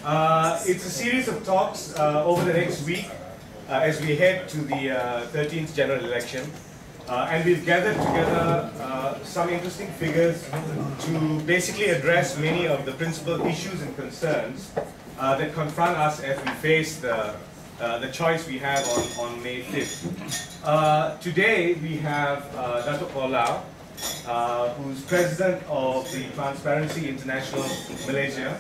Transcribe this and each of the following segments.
It's a series of talks over the next week as we head to the 13th general election. And we've gathered together some interesting figures to basically address many of the principal issues and concerns that confront us as we face the choice we have on May 5th. Today we have Dato who's president of the Transparency International Malaysia.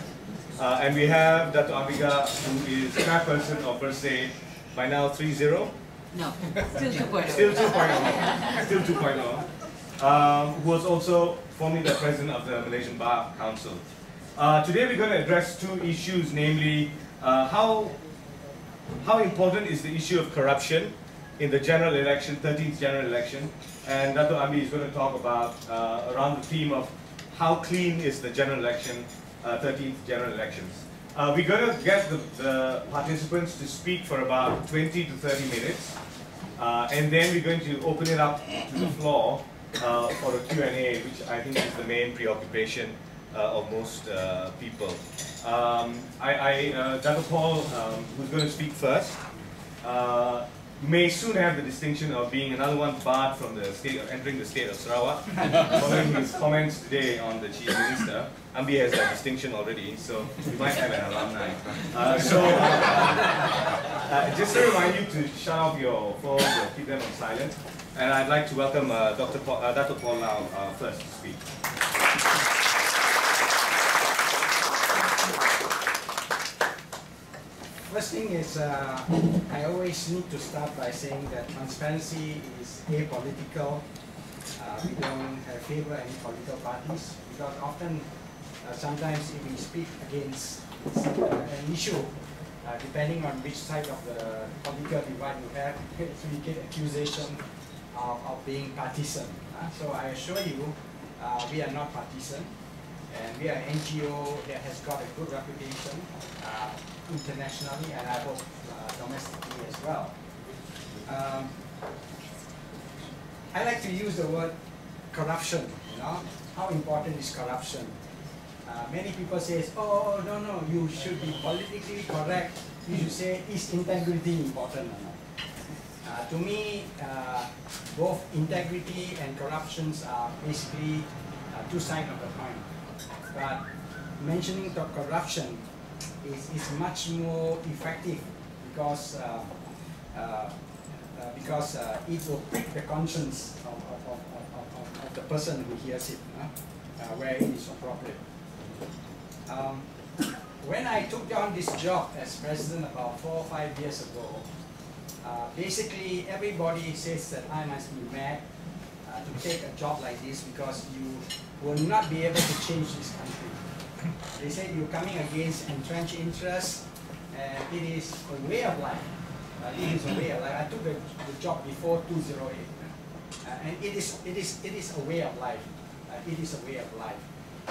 And we have Dato Ambiga, who is chairperson of Bersih, by now 3-0. No, still 2.0. Still 2.0. Still 2.0. Who was also formerly the president of the Malaysian Bar Council. Today we're going to address two issues, namely how important is the issue of corruption in the general election, 13th general election, and Dato Ambi is going to talk about around the theme of how clean is the general election, 13th general elections. We're going to get the participants to speak for about 20 to 30 minutes, and then we're going to open it up to the floor for a Q&A, which I think is the main preoccupation of most people. Dato Paul, who's going to speak first, may soon have the distinction of being another one barred from the state, entering the state of Sarawak, following his comments today on the Chief Minister. Ambi has that distinction already, so we might have an alumni. Just to remind you to shut off your phones or keep them on silent. And I'd like to welcome Dato Paul now first to speak. First thing is, I always need to start by saying that transparency is apolitical. We don't favor any political parties, because often, sometimes if we speak against an issue, depending on which side of the political divide you have, we get accusation of being partisan. So I assure you, we are not partisan, and we are an NGO that has got a good reputation internationally, and I hope domestically as well. I like to use the word corruption. You know, how important is corruption? Many people say, "Oh, no, you should be politically correct. You should say, is integrity important or not?" To me, both integrity and corruptions are basically two sides of the coin. But mentioning the corruption is much more effective because it will prick the conscience of the person who hears it, where it is appropriate. When I took on this job as president about 4 or 5 years ago, basically everybody says that I must be mad to take a job like this because you will not be able to change this country. They say you're coming against entrenched interests, and it is a way of life. It is a way of life. I took the job before 2008, and it is a way of life. It is a way of life.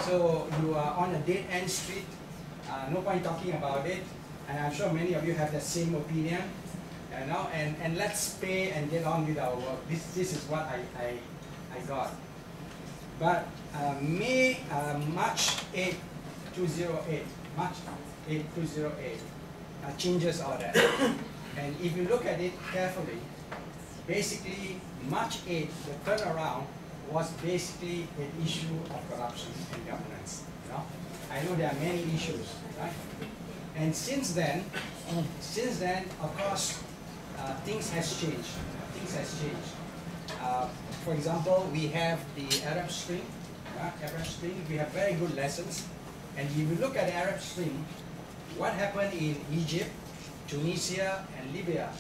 So you are on a dead-end street. No point talking about it, and I'm sure many of you have the same opinion. You know, and let's pay and get on with our work. This is what I got. But March 8, 2008, March 8, 2008 changes all that. And if you look at it carefully, basically March 8, the turnaround was basically an issue of corruption and governance. You know? I know there are many issues, right? And since then, of course, things has changed. Things has changed. For example, we have the Arab Spring. Arab Spring, we have very good lessons. And if you look at the Arab Spring, what happened in Egypt, Tunisia, and Libya,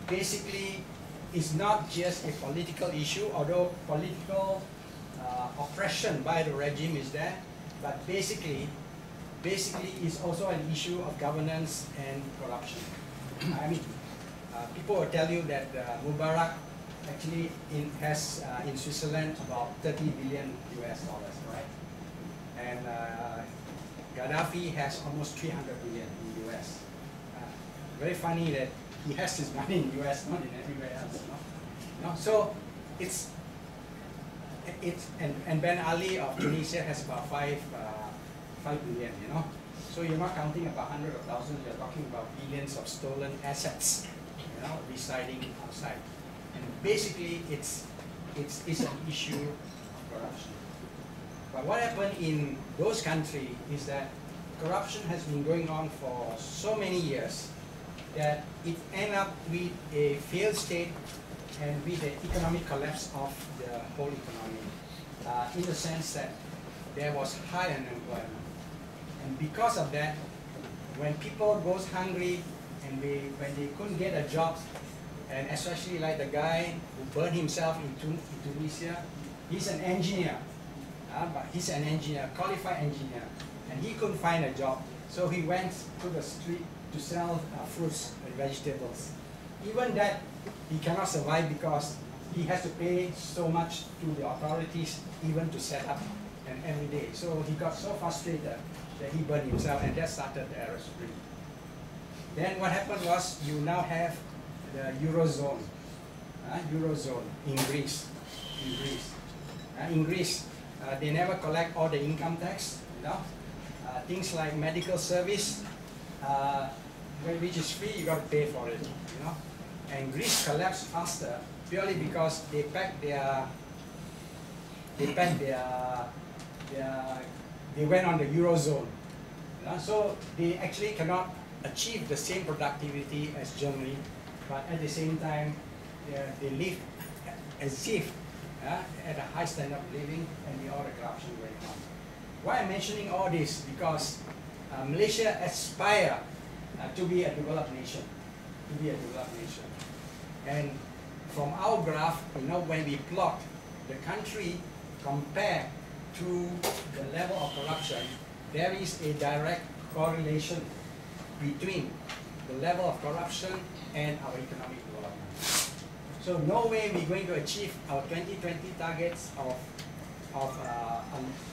basically is not just a political issue, although political oppression by the regime is there, but basically is also an issue of governance and corruption. I mean, people will tell you that Mubarak actually has in Switzerland about 30 billion US dollars, right? And Gaddafi has almost 300 billion in US. Very funny that he has his money in US, not in everywhere else. No? So it's and Ben Ali of Tunisia has about 5 billion. You know, So you're not counting about hundreds of thousands, you're talking about billions of stolen assets, residing outside. And basically, it's an issue of corruption. But what happened in those countries is that corruption has been going on for so many years that it ended up with a failed state and with the economic collapse of the whole economy, in the sense that there was high unemployment. And because of that, when people goes hungry and when they couldn't get a job, and especially like the guy who burned himself in Tunisia, he's an engineer, but he's an engineer, qualified engineer, and he couldn't find a job, so he went to the street to sell fruits and vegetables. Even that, he cannot survive because he has to pay so much to the authorities even to set up and every day. So he got so frustrated that he burned himself, and that started the Arab Spring. Then what happened was you now have the Eurozone, in Greece. In Greece, they never collect all the income tax, things like medical service, which is free, you got to pay for it, And Greece collapsed faster purely because they went on the Eurozone. So they actually cannot achieve the same productivity as Germany, but at the same time, they live as if at a high standard of living and all the corruption going on. Why I'm mentioning all this? Because Malaysia aspires to be a developed nation, And from our graph, when we plot the country compared to the level of corruption, there is a direct correlation between the level of corruption and our economic development. So no way we're going to achieve our 2020 targets of a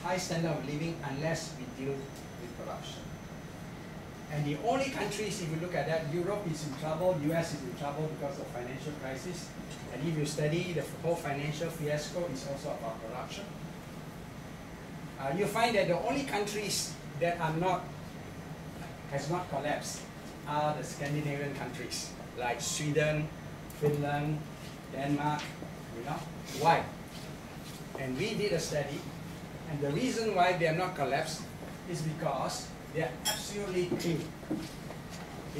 high standard of living unless we deal with corruption. And the only countries, if you look at that, Europe is in trouble, US is in trouble because of financial crisis. And if you study the whole financial fiasco, it's also about corruption. You find that the only countries that has not collapsed are the Scandinavian countries, like Sweden, Finland, Denmark, Why? And we did a study, and the reason why they are not collapsed is because they are absolutely clean.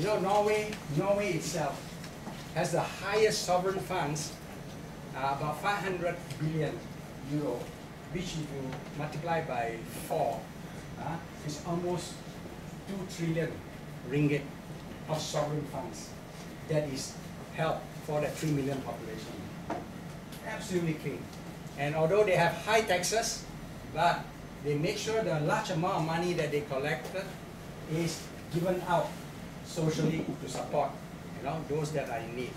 Norway itself has the highest sovereign funds, about 500 billion euro, which if you multiply by 4, is almost 2 trillion ringgit of sovereign funds that is held for the 3 million population. Absolutely clean. And although they have high taxes, but they make sure the large amount of money that they collected is given out socially to support those that are in need.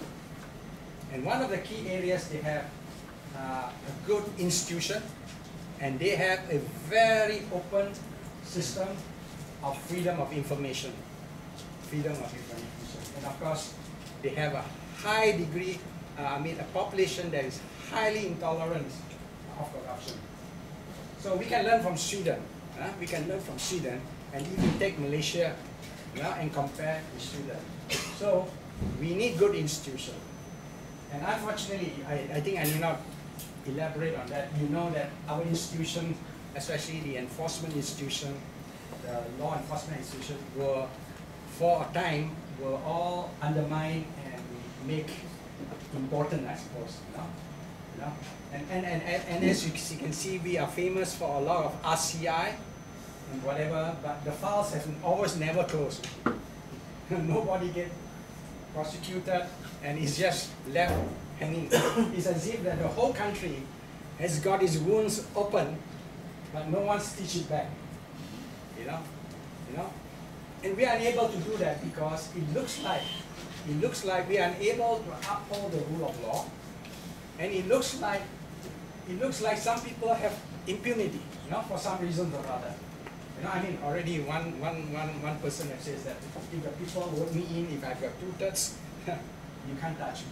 And one of the key areas, they have a good institution, and they have a very open system of freedom of information. And of course, they have a high degree, a population that is highly intolerant of corruption. So we can learn from Sweden. And if you take Malaysia and compare with Sweden. So we need good institutions. And unfortunately, I think I need not elaborate on that. You know that our institution, especially the enforcement institution, the law enforcement institution, were, for a time, were all undermined and make important, I suppose. And as you can see, we are famous for a lot of RCI and whatever, but the files have always never closed. Nobody get prosecuted, and it's just left hanging. It's as if that the whole country has got its wounds open, but no one stitched it back. And we are unable to do that because it looks like we are unable to uphold the rule of law, and it looks like some people have impunity, for some reason or other. Already one person that says that if the people vote me in, if I've got 2/3, you can't touch me.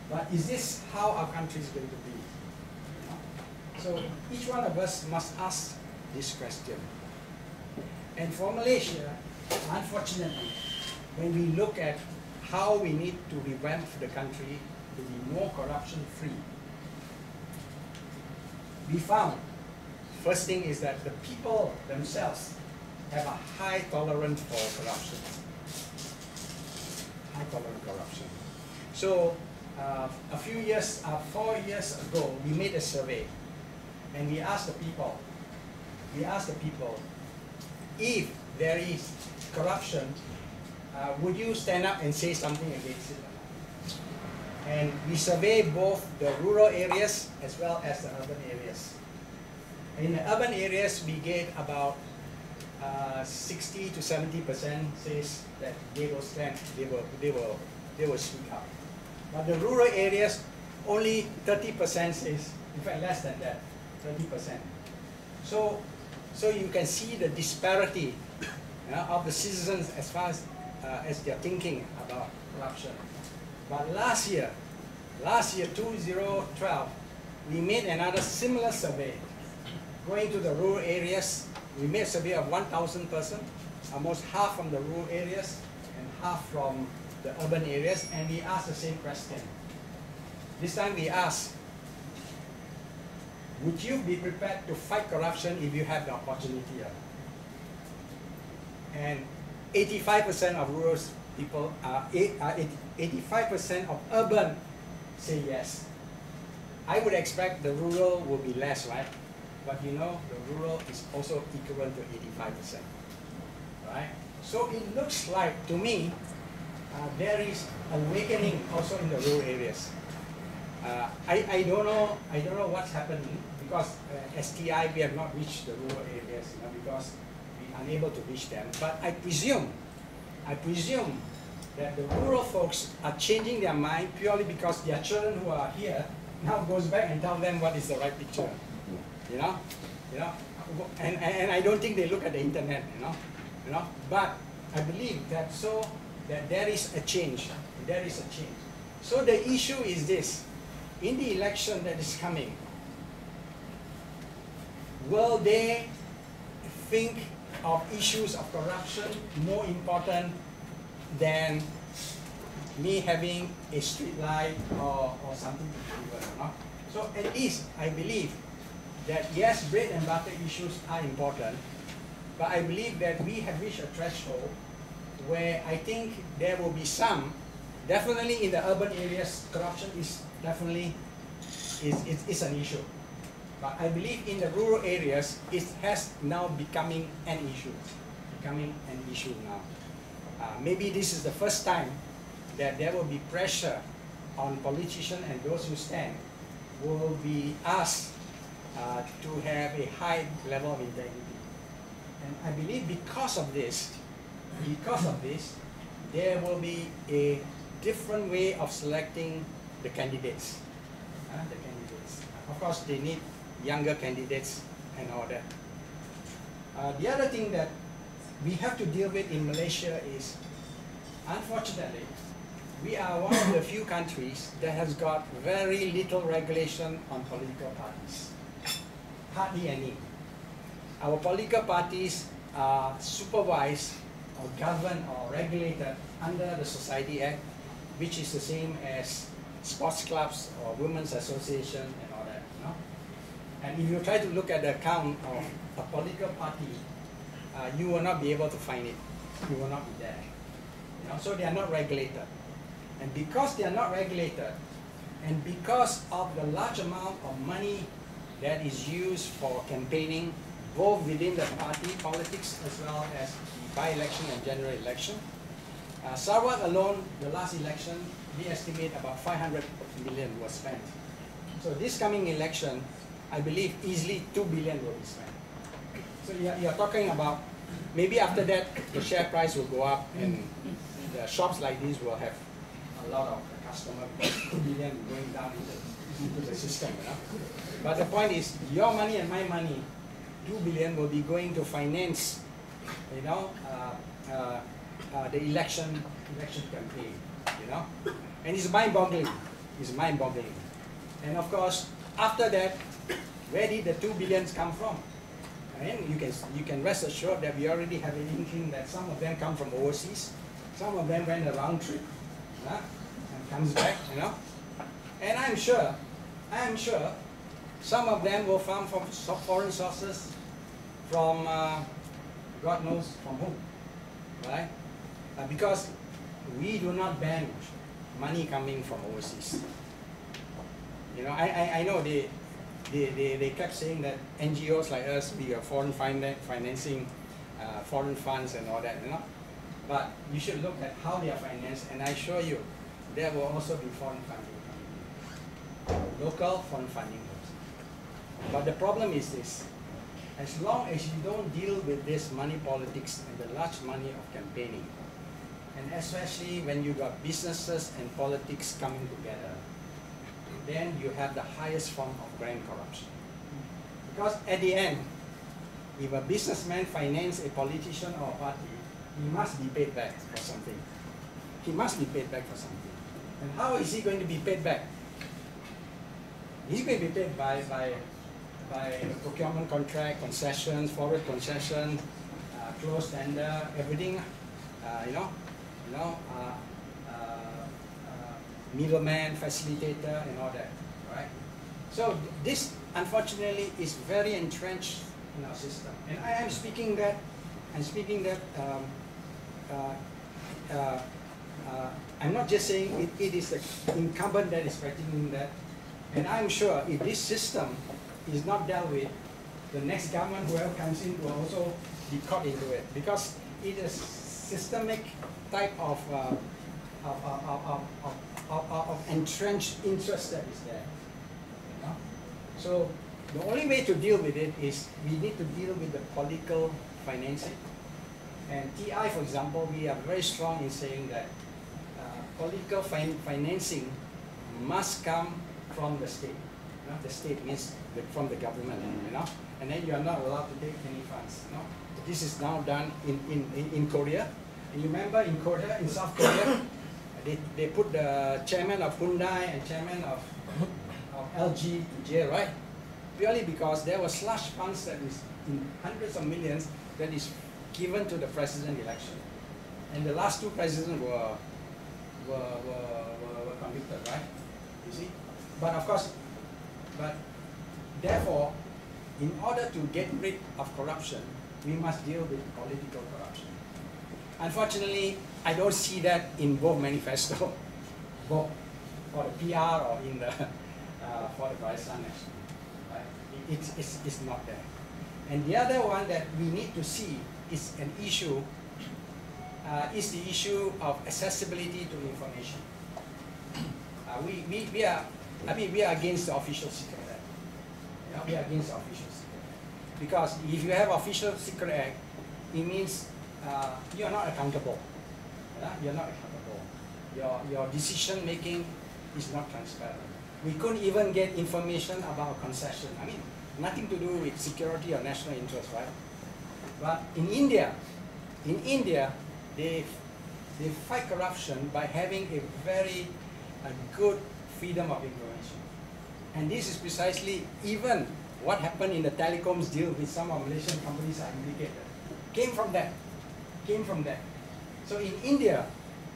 But is this how our country is going to be? So each one of us must ask this question. And for Malaysia, unfortunately, when we look at how we need to revamp the country to be more corruption-free, we found, first thing is that the people themselves have a high tolerance for corruption. High tolerance corruption. So a few years, 4 years ago, we made a survey, and we asked the people, if there is corruption, would you stand up and say something against it or not? And we surveyed both the rural areas as well as the urban areas. In the urban areas, we get about 60 to 70% says that they will stand, they will speak up. But the rural areas, only 30% says, in fact less than that, 30%. So you can see the disparity of the citizens as far as they're thinking about corruption. But last year, 2012, we made another similar survey. Going to the rural areas, we made a survey of 1,000 persons, almost half from the rural areas and half from the urban areas, and we asked the same question. This time we asked, would you be prepared to fight corruption if you have the opportunity? And 85% of rural people, 85% of urban say yes. I would expect the rural will be less, right? But you know, the rural is also equivalent to 85%, right? So it looks like, to me, there is awakening also in the rural areas. I don't know what's happening, because STI, we have not reached the rural areas, because we are unable to reach them. But I presume that the rural folks are changing their mind purely because their children who are here now goes back and tell them what is the right picture. And I don't think they look at the internet, But I believe that there is a change. There is a change. So the issue is this: in the election that is coming, will they think of issues of corruption more important than me having a street light or something to deliver? So at least I believe that yes, bread and butter issues are important, but I believe that we have reached a threshold where I think there will be some, definitely in the urban areas, corruption is definitely is an issue. But I believe in the rural areas, it has now becoming an issue. Now. Maybe this is the first time that there will be pressure on politicians, and those who stand will be asked to have a high level of integrity. And I believe because of this, there will be a different way of selecting the candidates. Of course, they need younger candidates and all that. The other thing that we have to deal with in Malaysia is, unfortunately, we are one of the few countries that has got very little regulation on political parties. Hardly any. Our political parties are supervised or governed or regulated under the Society Act, which is the same as sports clubs or women's association and all that. And if you try to look at the account of a political party, you will not be able to find it. You will not be there. So they are not regulated. And because they are not regulated, and because of the large amount of money that is used for campaigning, both within the party politics as well as the by-election and general election, Sarawak alone, the last election, we estimate about 500 million was spent. So this coming election, I believe easily 2 billion will be spent. So you're talking about, maybe after that, the share price will go up and the shops like these will have a lot of customers, because 2 billion going down into the system. But the point is, your money and my money, 2 billion will be going to finance, the election campaign, and it's mind-boggling. And of course, after that, where did the 2 billions come from? And you can rest assured that we already have an inkling that some of them come from overseas, some of them went a round trip, and comes back, you know. And I'm sure some of them will come from foreign sources, from God knows from whom, right? Because we do not ban money coming from overseas. You know, I know they kept saying that NGOs like us, we are foreign financing foreign funds and all that, you know. But you should look at how they are financed, and I assure you, there will also be foreign funding coming in. Local foreign funding. But the problem is this: as long as you don't deal with this money politics and the large money of campaigning, and especially when you got businesses and politics coming together, then you have the highest form of grand corruption. Because at the end, if a businessman finances a politician or a party, he must be paid back for something. He must be paid back for something. And how is he going to be paid back? He's going to be paid by procurement contract, concessions, forward concession, closed tender, everything, middleman, facilitator, and all that, right? So this, unfortunately, is very entrenched in our system. And I am speaking that, I'm not just saying it is the incumbent that is practicing that. And I'm sure if this system is not dealt with, the next government, whoever comes in, will also be caught into it, because it is systemic type of entrenched interest that is there. You know? So the only way to deal with it is we need to deal with the political financing. And TI, for example, we are very strong in saying that political financing must come from the state. You know? The state means from the government, you know? And then you are not allowed to take any funds. You know? This is now done in Korea. And you remember in Korea, in South Korea, they put the chairman of Hyundai and chairman of LG to jail, right? Purely because there was slush funds that is in hundreds of millions that is given to the president election. And the last two presidents were convicted, right? You see? But of course, therefore, in order to get rid of corruption, we must deal with political corruption. Unfortunately, I don't see that in both manifesto, both for the PR or in the for the Barisan Nasional. Right? It's not there. And the other one that we need to see is an issue, is the issue of accessibility to information. We are against the Official Secret Act. You know, we are against the Official Secret Act. Because if you have Official Secret Act, it means you are not accountable. You're not accountable. Your decision making is not transparent. We couldn't even get information about concession. I mean, nothing to do with security or national interest, right? But in India, they fight corruption by having a very good freedom of information. And this is precisely even what happened in the telecoms deal with some of Malaysian companies are implicated. Came from that. So in India,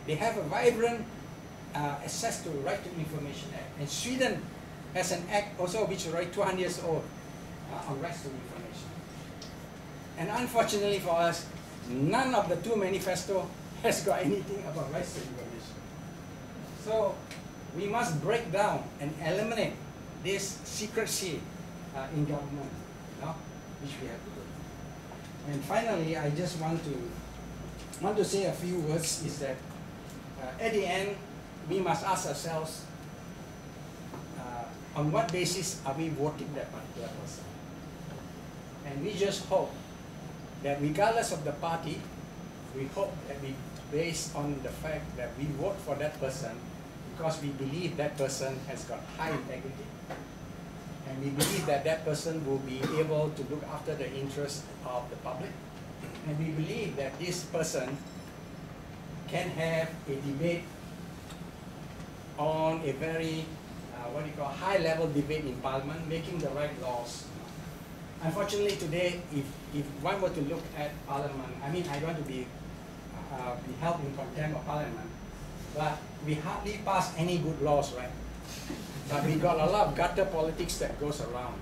they have a vibrant access to Right to Information Act. And Sweden has an act also which is right 200 years old on rights to information. And unfortunately for us, none of the two manifesto has got anything about rights to information. So we must break down and eliminate this secrecy in government, you know, which we have to do. And finally, I just want to say a few words, is that at the end, we must ask ourselves, on what basis are we voting that particular person? And we just hope that regardless of the party, we hope that we, based on the fact that we vote for that person because we believe that person has got high integrity, and we believe that that person will be able to look after the interests of the public, and we believe that this person can have a debate on a very high-level debate in Parliament, making the right laws. unfortunately today, if one were to look at Parliament, I mean, I don't want to be held in contempt of Parliament, but we hardly pass any good laws, right? But we got a lot of gutter politics that goes around,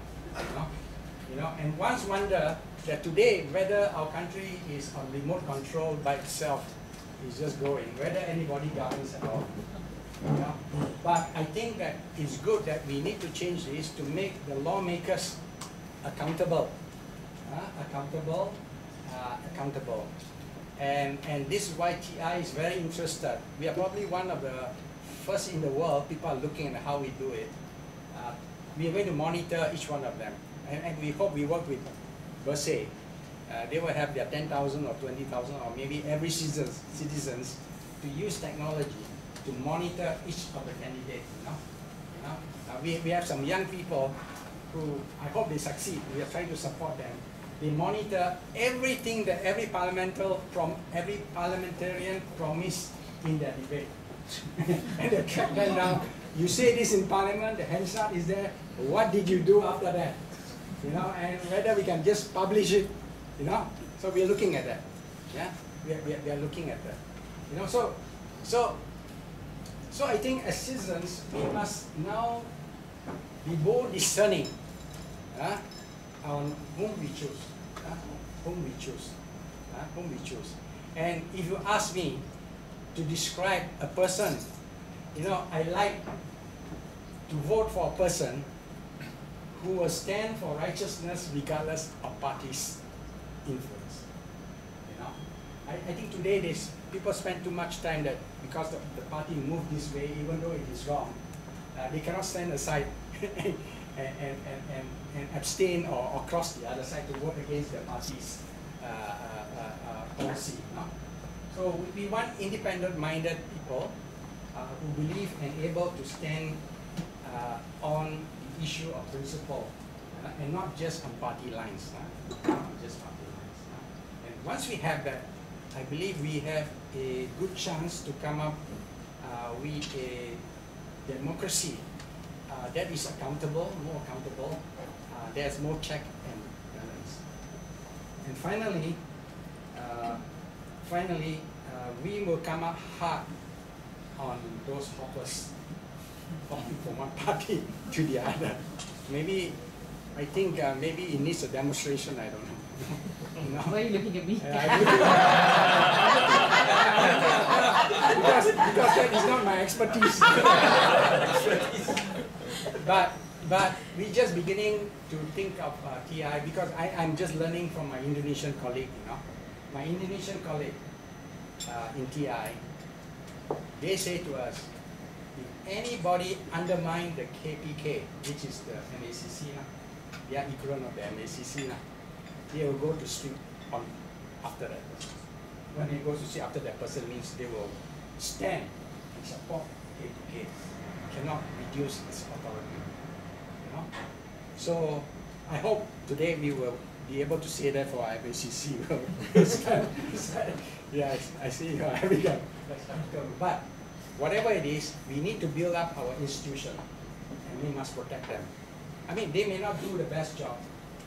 you know, and one's wonder that today whether our country is on remote control by itself is just going, whether anybody governs at all. You know? But I think that it's good that we need to change this to make the lawmakers accountable, accountable. And this is why TI is very interested. We are probably one of the first in the world, people are looking at how we do it. We are going to monitor each one of them. And we hope we work with Bersih. They will have their 10,000 or 20,000 or maybe every citizens to use technology to monitor each of the candidates. We have some young people who I hope they succeed. We are trying to support them. They monitor everything that every parliamentarian promised in their debate. And they track them down. You say this in Parliament, the hands up is there. What did you do after that? You know, and whether we can just publish it. You know, so we are looking at that. Yeah, we are looking at that. You know, so I think as citizens we must now be more discerning on whom we choose, whom we choose. And if you ask me to describe a person, you know, I like to vote for a person who will stand for righteousness regardless of party's influence. You know, I think today people spend too much time that because the party moved this way, even though it is wrong, they cannot stand aside and abstain or cross the other side to vote against the party's policy. You know? So we want independent-minded people who believe and able to stand on the issue of principle and not just on party lines. Not just party lines. And once we have that, I believe we have a good chance to come up with a democracy that is accountable, more accountable. There's more check and balance. And finally, we will come up hard on those hoppers hopping from one party to the other. Maybe, I think maybe it needs a demonstration, I don't know. No. Why are you looking at me? Because that is not my expertise. But we're just beginning to think of TI because I'm just learning from my Indonesian colleague. You know, my Indonesian colleague in TI, they say to us, if anybody undermine the KPK, which is the MACC, they are equivalent of the MACC, they will go to street on after that person. When they go to street after that person means they will stand and support KPK, cannot reduce its authority. You know? So I hope today we will be able to say that for MACC. Yeah, I see you are having that. But whatever it is, we need to build up our institution and we must protect them. I mean, they may not do the best job,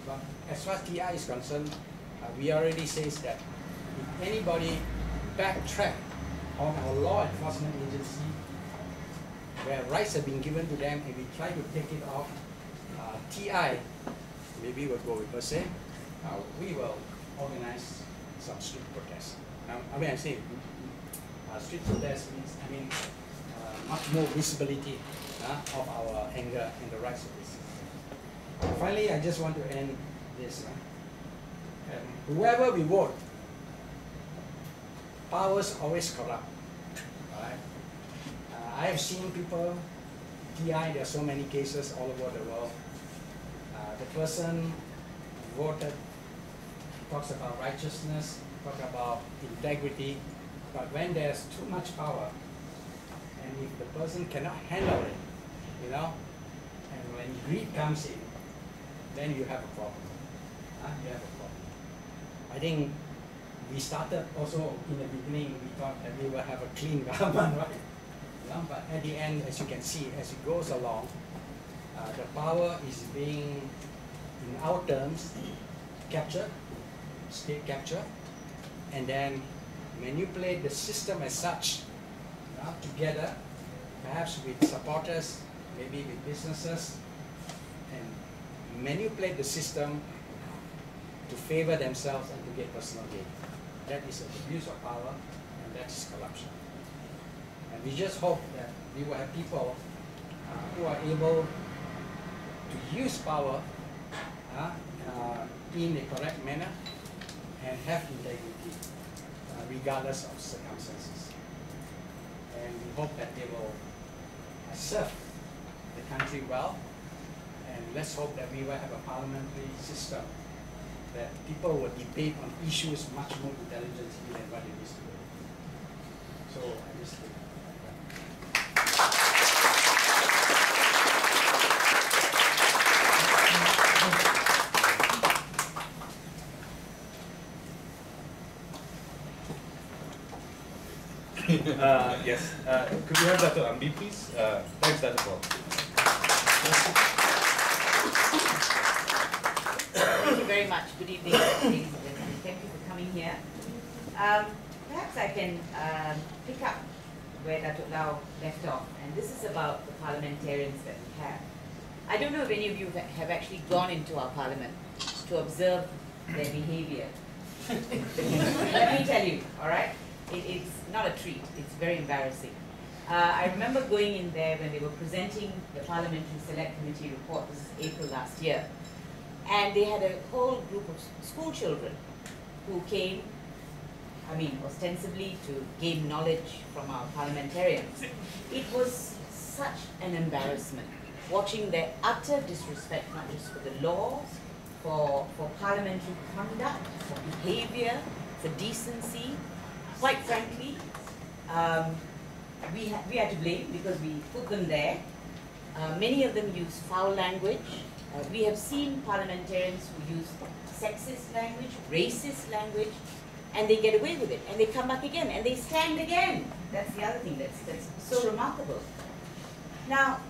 but as far as TI is concerned, we already says that if anybody backtrack on our law enforcement agency, where rights have been given to them, and we try to take it off, TI, maybe we'll go with Bersih, we will organize some street protests. I mean, I say street protest means, I mean, much more visibility of our anger and the rights of this. Finally, I just want to end this. Whoever we vote, powers always corrupt. Right? I have seen people, TI, there are so many cases all over the world. The person voted, talks about righteousness, talks about integrity, but when there's too much power, and if the person cannot handle it, you know, and when greed comes in, then you have a problem. You have a problem. I think we started also in the beginning, we thought that we will have a clean government, right? Yeah, but at the end, as you can see, as it goes along, the power is being in our terms, capture, state capture, and then manipulate the system as such, together, perhaps with supporters, maybe with businesses, and manipulate the system to favor themselves and to get personal gain. That is an abuse of power, and that is corruption. And we just hope that we will have people who are able to use power in a correct manner and have integrity, regardless of circumstances. And we hope that they will serve the country well, and let's hope that we will have a parliamentary system that people will debate on issues much more intelligently than what it is today. So I just think yes. Could we have Dato Ambi, please? Thanks, Dato. Thank you very much. Good evening, ladies and gentlemen. Thank you for coming here. Perhaps I can pick up where Dato Lau left off, and this is about the parliamentarians that we have. I don't know if any of you have actually gone into our parliament to observe their behavior. Let me tell you, all right? It's not a treat. It's very embarrassing. I remember going in there when they were presenting the Parliamentary Select Committee report. This is April last year. And they had a whole group of school children who came, ostensibly to gain knowledge from our parliamentarians. It was such an embarrassment watching their utter disrespect, not just for the laws, for parliamentary conduct, for behavior, for decency. Quite frankly, we had to blame because we put them there. Many of them use foul language. We have seen parliamentarians who use sexist language, racist language, and they get away with it. And they come back again, and they stand again. That's the other thing that's so remarkable. Now,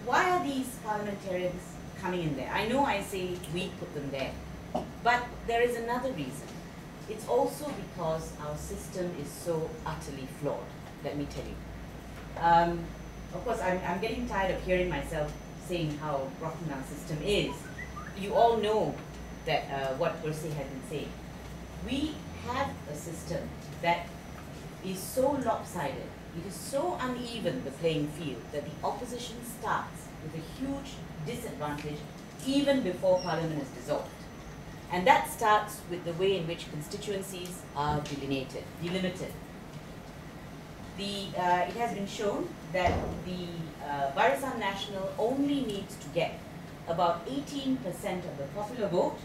why are these parliamentarians coming in there? I know I say we put them there, but there is another reason. It's also because our system is so utterly flawed, let me tell you. Of course, I'm getting tired of hearing myself saying how rotten our system is. You all know that what Bersih has been saying. We have a system that is so lopsided, it is so uneven, the playing field, that the opposition starts with a huge disadvantage even before Parliament is dissolved. And that starts with the way in which constituencies are delimited. It has been shown that the Barisan Nasional only needs to get about 18% of the popular vote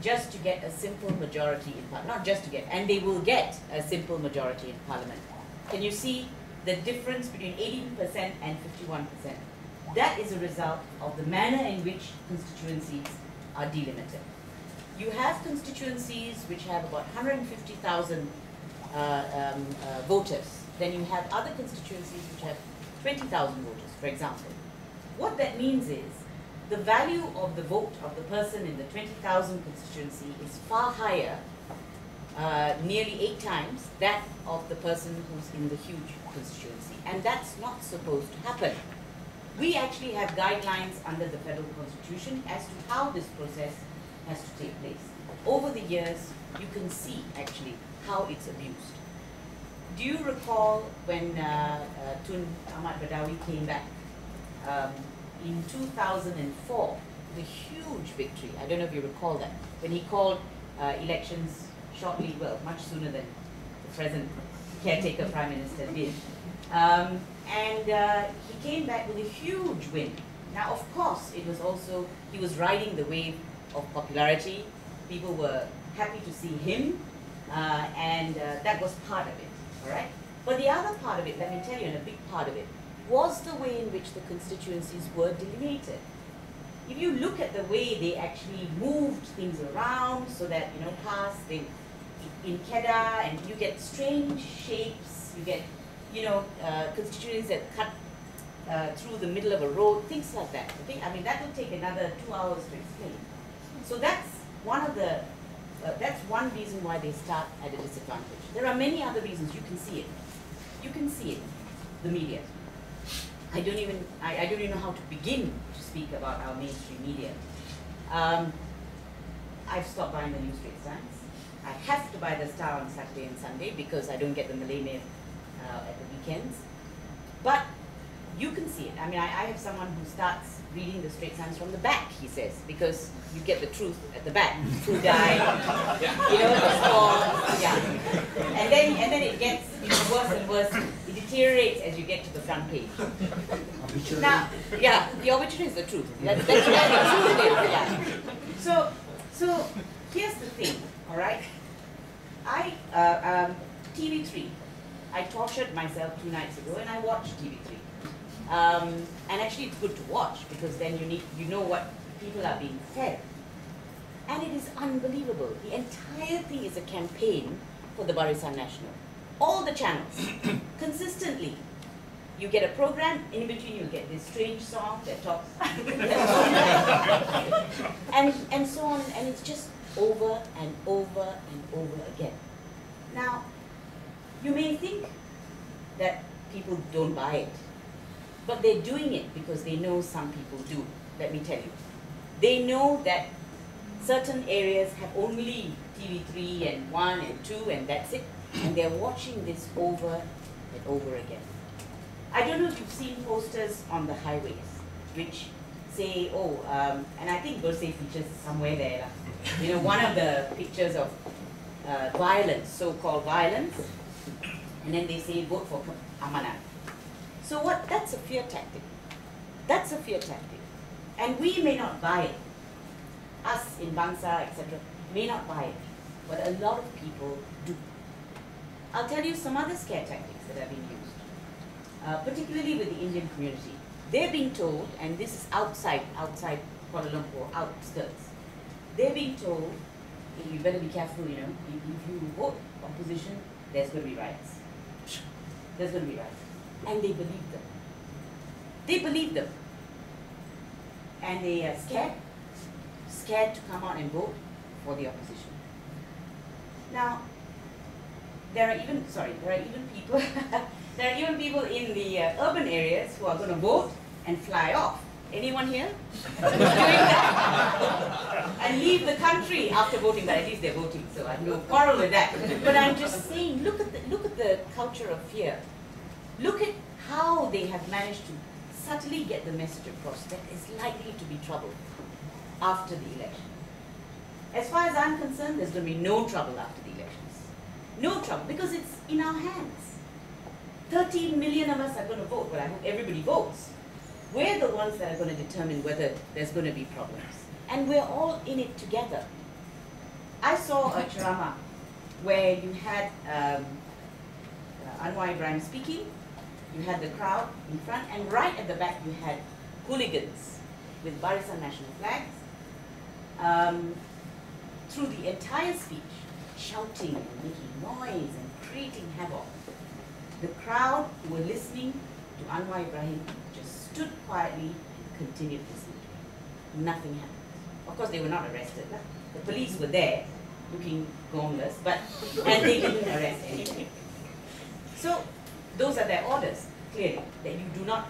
just to get a simple majority in Parliament. Not just to get, and they will get a simple majority in Parliament. Can you see the difference between 18% and 51%? That is a result of the manner in which constituencies are delimited. You have constituencies which have about 150,000 voters. Then you have other constituencies which have 20,000 voters, for example. What that means is the value of the vote of the person in the 20,000 constituency is far higher, nearly 8 times, that of the person who's in the huge constituency. And that's not supposed to happen. We actually have guidelines under the Federal Constitution as to how this process has to take place. Over the years, you can see actually how it's abused. Do you recall when Tun Ahmad Badawi came back in 2004, the huge victory? I don't know if you recall that, when he called elections shortly, well, much sooner than the present caretaker Prime Minister did. He came back with a huge win. Now, of course, it was also, he was riding the wave of popularity. People were happy to see him, and that was part of it, all right? But the other part of it, let me tell you, and a big part of it, was the way in which the constituencies were delimited. If you look at the way they actually moved things around so that, you know, in Kedah, and you get strange shapes, you get, you know, constituencies that cut through the middle of a road, things like that. Okay? I mean, that will take another 2 hours to explain. So that's one of the, that's one reason why they start at a disadvantage. There are many other reasons. You can see it. You can see it. The media. I don't even know how to begin to speak about our mainstream media. I've stopped buying the New Straits Times. I have to buy the Star on Saturday and Sunday because I don't get the Malay Mail at the weekends. But you can see it. I mean, I have someone who starts reading the Straits Times from the back, he says, because you get the truth at the back. Who died, you know, the score, yeah. And then it gets worse and worse. It deteriorates as you get to the front page. Now, yeah, the obituary is the truth. That's the truth, yeah. So here's the thing, all right? TV3. I tortured myself 2 nights ago and I watched TV3. And actually it's good to watch because then you know what people are being fed. And it is unbelievable. The entire thing is a campaign for the Barisan Nasional. All the channels, consistently. You get a program, in between you get this strange song that talks, and so on, and it's just over and over and over again. Now, you may think that people don't buy it, but they're doing it because they know some people do. Let me tell you. They know that certain areas have only TV3 and 1 and 2 and that's it, and they're watching this over and over again. I don't know if you've seen posters on the highways which say, oh, and I think Bersih features somewhere there. You know, one of the pictures of violence, so-called violence, and then they say vote for Amanat. So what? That's a fear tactic. That's a fear tactic. And we may not buy it. Us in Bangsa, etc., may not buy it. But a lot of people do. I'll tell you some other scare tactics that are being used, particularly with the Indian community. They're being told, and this is outside Kuala Lumpur, outskirts, they're being told, you better be careful, you know, if you vote opposition, there's going to be riots. There's going to be riots. And they believe them. They believe them. And they are scared to come out and vote for the opposition. Now, there are even people there are even people in the urban areas who are going to vote and fly off. Anyone here? Doing that? And leave the country after voting, but at least they're voting, so I have no quarrel with that. But I'm just saying, look at the culture of fear. Look at how they have managed to subtly get the message across that is likely to be trouble after the election. As far as I'm concerned, there's going to be no trouble after the elections. No trouble, because it's in our hands. 13 million of us are going to vote. Well, I hope everybody votes. We're the ones that are going to determine whether there's going to be problems. And we're all in it together. I saw a ceramah where you had Anwar Ibrahim speaking, you had the crowd in front, and right at the back you had hooligans with Barisan National flags through the entire speech, shouting and making noise and creating havoc. The crowd who were listening to Anwar Ibrahim just stood quietly and continued listening. Nothing happened. Of course, they were not arrested. The police were there, looking goneless, and they didn't arrest anyone. So, those are their orders, clearly, that you do not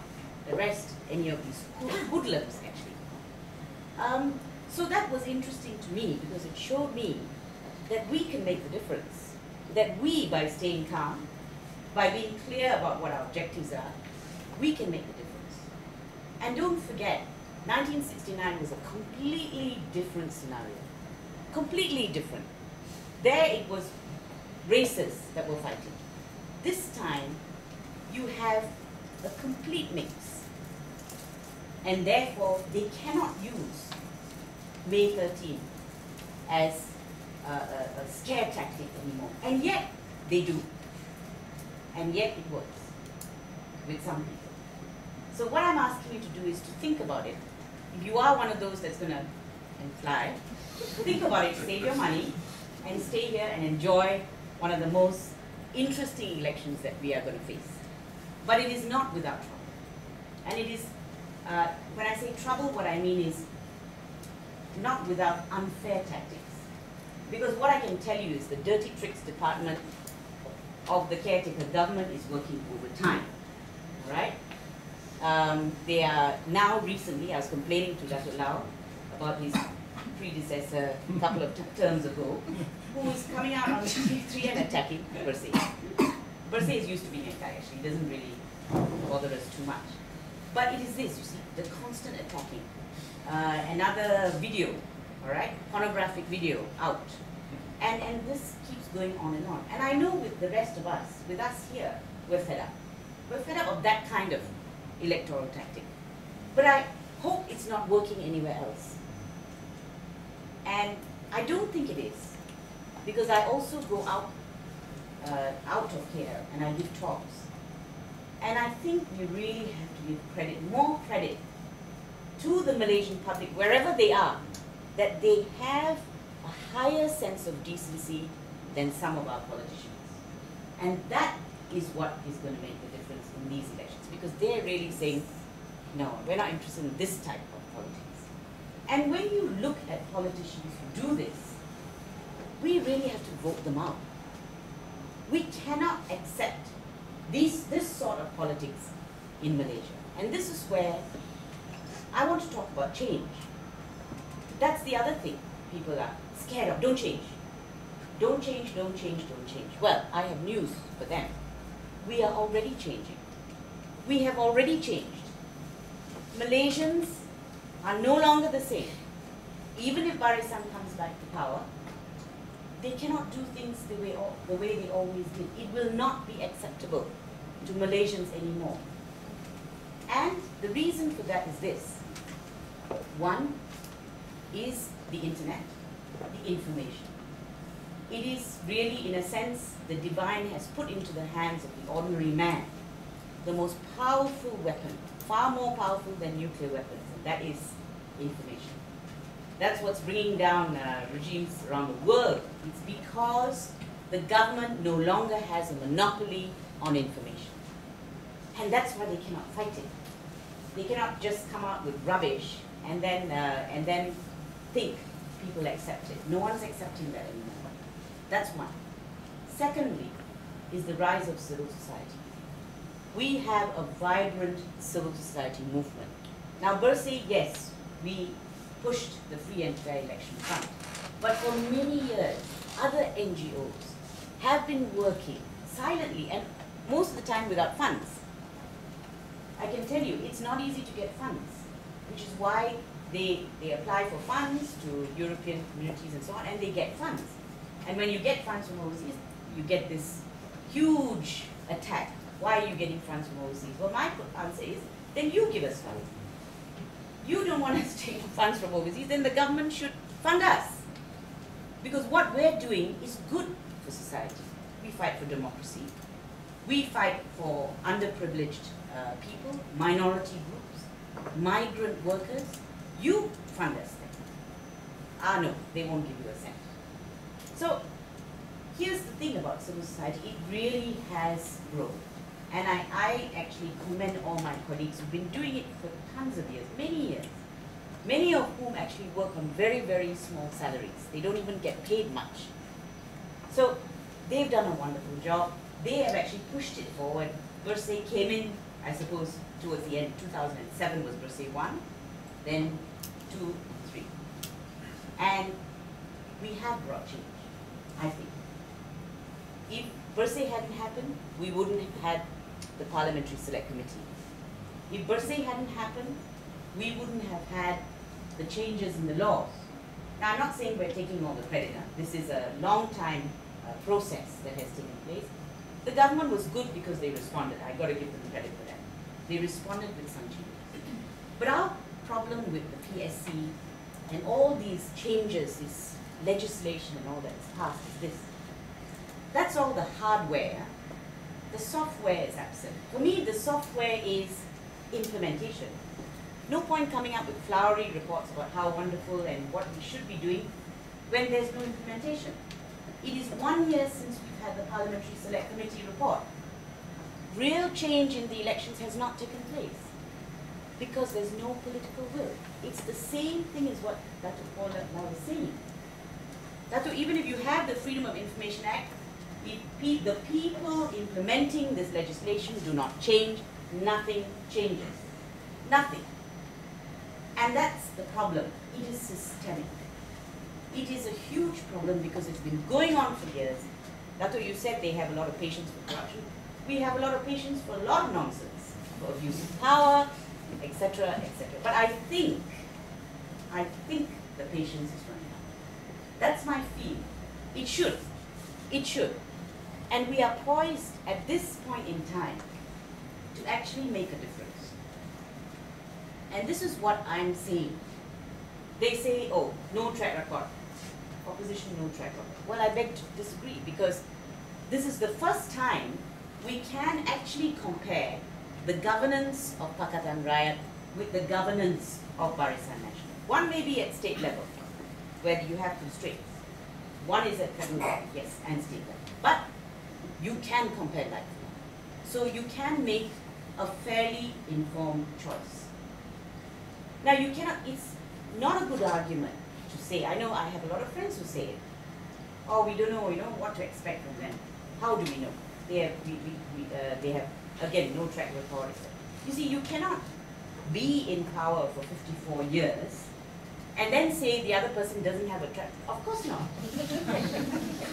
arrest any of these hoodlums, actually. So that was interesting to me, because it showed me that we can make the difference. That we, by staying calm, by being clear about what our objectives are, we can make the difference. And don't forget, 1969 was a completely different scenario. Completely different. There it was races that were fighting. This time, you have a complete mix. And therefore, they cannot use May 13 as a scare tactic anymore. And yet, they do. And yet, it works with some people. So what I'm asking you to do is to think about it. If you are one of those that's going to fly, think about it, save your money, and stay here and enjoy one of the most interesting elections that we are going to face. But it is not without trouble. And it is, when I say trouble, what I mean is not without unfair tactics. Because what I can tell you is the dirty tricks department of the caretaker government is working overtime, all right? They are now recently, I was complaining to Dato about his predecessor a couple of terms ago, who is coming out on the 3 and attacking Bersih. Bersih is used to being a guy, actually, he doesn't really bother us too much. But it is this, you see, the constant attacking. Another video, all right, pornographic video out. And this keeps going on and on. And I know with the rest of us, with us here, we're fed up. We're fed up of that kind of electoral tactic. But I hope it's not working anywhere else. And I don't think it is, because I also go out of here and I give talks. And I think we really have to give credit, more credit, to the Malaysian public, wherever they are, that they have a higher sense of decency than some of our politicians. And that is what is going to make the difference in these elections, because they're really saying, no, we're not interested in this type of politics. And when you look at politicians who do this, we really have to vote them out. We cannot accept this sort of politics in Malaysia. And this is where I want to talk about change. That's the other thing people are scared of. Don't change. Don't change, don't change, don't change. Well, I have news for them. We are already changing. We have already changed. Malaysians are no longer the same. Even if Barisan comes back to power, they cannot do things the way they always did. It will not be acceptable to Malaysians anymore. And the reason for that is this. One is the internet, the information. It is really, in a sense, the divine has put into the hands of the ordinary man the most powerful weapon, far more powerful than nuclear weapons, and that is information. That's what's bringing down regimes around the world. It's because the government no longer has a monopoly on information. And that's why they cannot fight it. They cannot just come out with rubbish and then think people accept it. No one's accepting that anymore. That's one. Secondly, is the rise of civil society. We have a vibrant civil society movement. Now, Bersih, yes, we pushed the free and fair election fund. But for many years, other NGOs have been working silently and most of the time without funds. I can tell you, it's not easy to get funds, which is why they apply for funds to European communities and so on, and they get funds. And when you get funds from overseas, you get this huge attack. Why are you getting funds from overseas? Well, my answer is, then you give us funds. You don't want us to take funds from overseas, then the government should fund us. Because what we're doing is good for society. We fight for democracy. We fight for underprivileged people, minority groups, migrant workers. You fund us then. No, they won't give you a cent. So here's the thing about civil society, it really has grown. And I actually commend all my colleagues who've been doing it for tons of years, many of whom actually work on very, very small salaries. They don't even get paid much. So they've done a wonderful job. They have actually pushed it forward. Bersih came in, I suppose, towards the end. 2007 was Bersih 1, then 2, 3. And we have brought change, I think. If Bersih hadn't happened, we wouldn't have had the Parliamentary Select Committee. If Bersih hadn't happened, we wouldn't have had the changes in the laws. Now, I'm not saying we're taking all the credit. This is a long time process that has taken place. The government was good because they responded. I've got to give them credit for that. They responded with some changes. But our problem with the PSC and all these changes, this legislation and all that is passed is this. That's all the hardware. The software is absent. For me, the software is implementation. No point coming up with flowery reports about how wonderful and what we should be doing when there's no implementation. It is 1 year since we've had the Parliamentary Select Committee report. Real change in the elections has not taken place. because there's no political will. It's the same thing as what Dato now was saying. Dato, even if you have the Freedom of Information Act, if the people implementing this legislation do not change, nothing changes. Nothing. And that's the problem. It is systemic. It is a huge problem because it's been going on for years. Dato, you said they have a lot of patience for corruption. We have a lot of patience for a lot of nonsense, for abuse of power, etc., etc. But I think the patience is running out. That's my feel. It should. It should. And we are poised at this point in time to actually make a difference. And this is what I'm saying. They say, oh, no track record. Opposition, no track record. Well, I beg to disagree, because this is the first time we can actually compare the governance of Pakatan Rakyat with the governance of Barisan Nasional. One may be at state level, where you have constraints. One is at federal level, yes, and state level. But you can compare like that. So you can make a fairly informed choice. Now you cannot, it's not a good argument to say, I know I have a lot of friends who say it, oh, we don't know, what to expect from them. How do we know? They have, again, no track record. You see, you cannot be in power for 54 years and then say the other person doesn't have a track. Of course not.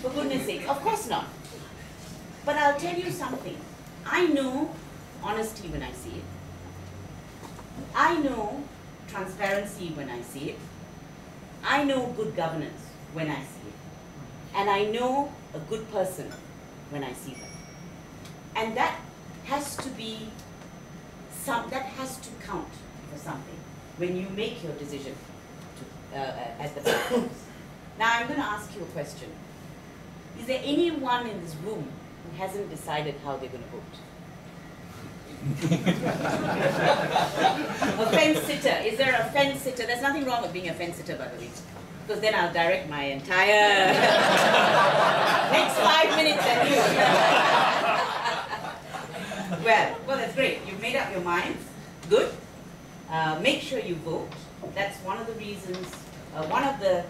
For goodness sake, of course not. But I'll tell you something. I know honesty when I see it. I know transparency when I see it. I know good governance when I see it. And I know a good person when I see them. And that has to be that has to count for something when you make your decision at the platforms. Now I'm going to ask you a question. Is there anyone in this room who hasn't decided how they're going to vote? A fence sitter. Is there a fence sitter? There's nothing wrong with being a fence sitter, by the way. Because then I'll direct my entire next 5 minutes at you. Well, that's great. You've made up your minds. Good. Make sure you vote. That's one of the reasons, one of the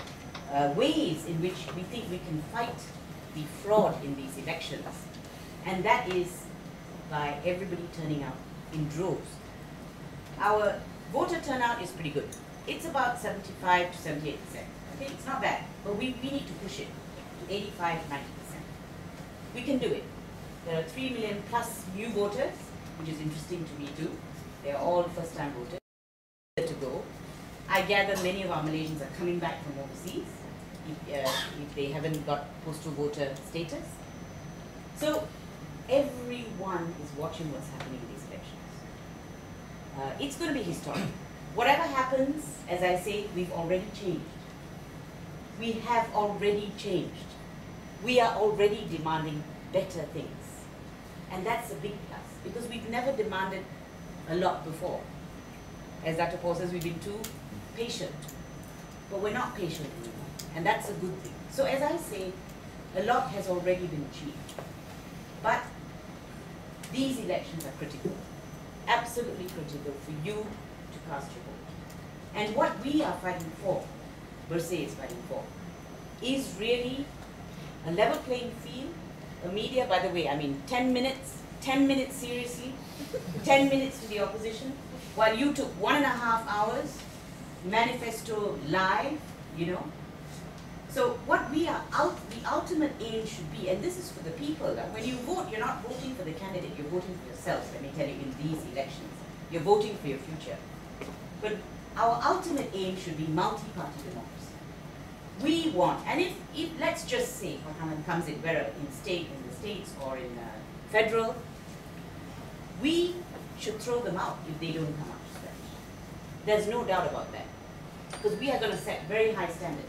ways in which we think we can fight the fraud in these elections. And that is by everybody turning out in droves. Our voter turnout is pretty good. It's about 75 to 78%. Okay, it's not bad, but we need to push it to 85 to 90%. We can do it. There are 3 million plus new voters, which is interesting to me too. They are all first-time voters. To go. I gather many of our Malaysians are coming back from overseas if they haven't got postal voter status. So everyone is watching what's happening in these elections. It's going to be historic. Whatever happens, as I say, we've already changed. We have already changed. We are already demanding better things. And that's a big plus, because we've never demanded a lot before. As Dato Paul says, we've been too patient. But we're not patient anymore. And that's a good thing. So as I say, a lot has already been achieved. But these elections are critical. Absolutely critical for you to cast your vote. And what we are fighting for, Bersih is fighting for, is really a level playing field, a media, by the way, I mean 10 minutes seriously, 10 minutes to the opposition, while you took 1.5 hours, manifesto live, So what we are the ultimate aim should be, and this is for the people, when you vote, you're not voting for the candidate, you're voting for yourself, let me tell you, in these elections. You're voting for your future. But our ultimate aim should be multi-party democracy. We want, and if let's just say, Mohammed comes in, whether in the states or in federal, we should throw them out if they don't come up to scratch. There's no doubt about that. Because we are going to set very high standards.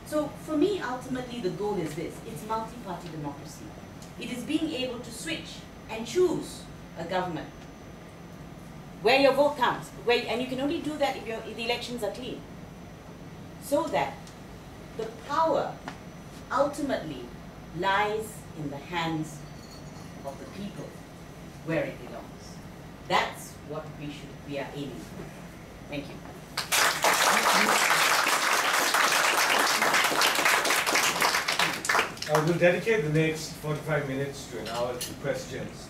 So for me, ultimately, the goal is this. It's multi-party democracy. It is being able to switch and choose a government where your vote counts. And you can only do that if the elections are clean. So that the power ultimately lies in the hands of the people where it belongs. That's what we are aiming for. Thank you. I will dedicate the next 45 minutes to an hour to questions.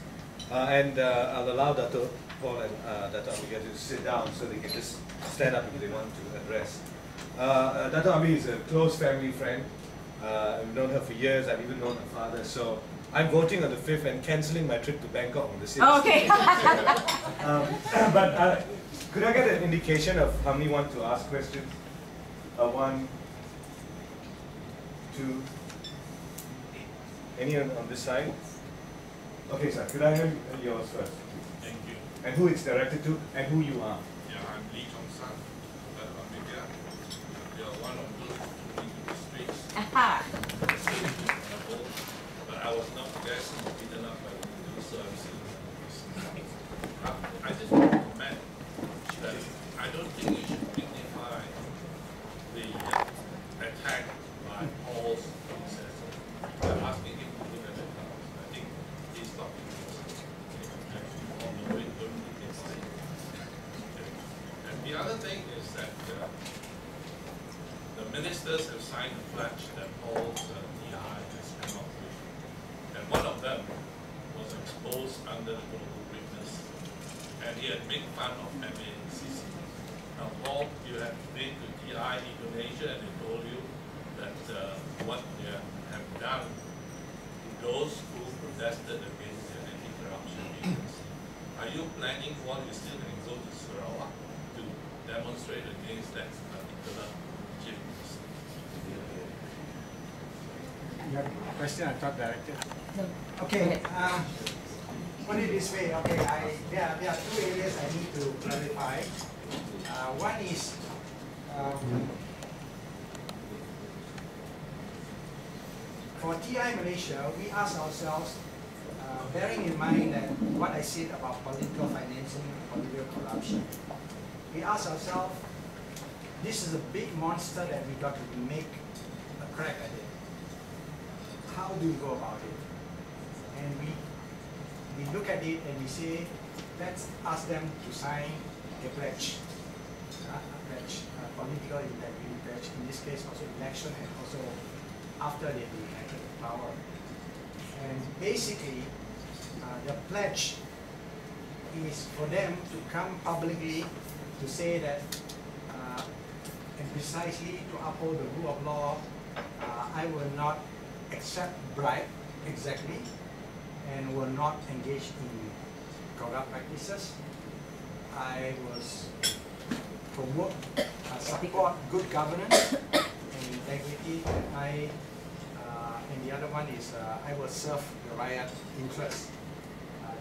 I'll allow Dato Paul and Dato Ambiga to sit down so they can just stand up if they want to address. Dato Ambi is a close family friend. I've known her for years. I've even known her father. So I'm voting on the 5th and cancelling my trip to Bangkok on the 6th. Oh, okay. But could I get an indication of how many want to ask questions? 1, 2. Any on this side? Okay, sir. Could I have yours first? Thank you. And who it's directed to, and who you are. Yeah, I'm Lee Chong San, Ambiga. You're one of those who need the streets. But I was not guessed beaten up by the news services. I just want to comment that I don't think we should dignify the attack by Paul's predecessor. I'm asking him to look at the cards. I think he's talking to us on the way to and the other thing is that the ministers have signed a pledge that Paul's DI has come up with. And one of them was exposed under the global witness. And he had made fun of MACC. Now, Paul, you have been to DI Indonesia and they told you that what they have done to those who protested against the anti-corruption agency. Are you planning while you're still going to go to Sarawak to demonstrate against that particular chief minister? Your question, I thought, directed. No. Okay, put it this way. Okay, there are 2 areas I need to clarify. One is for TI Malaysia, we ask ourselves, bearing in mind that what I said about political financing and political corruption, we ask ourselves, this is a big monster that we got to make a crack at it. How do we go about it? And we look at it and we say, let's ask them to sign a pledge, a political integrity pledge, in this case also election and also after they've been elected to power. And basically, the pledge is for them to come publicly to say that, and precisely to uphold the rule of law, I will not accept bribe exactly, and will not engage in corrupt practices. I will promote, support good governance and integrity, and the other one is I will serve the riot interest.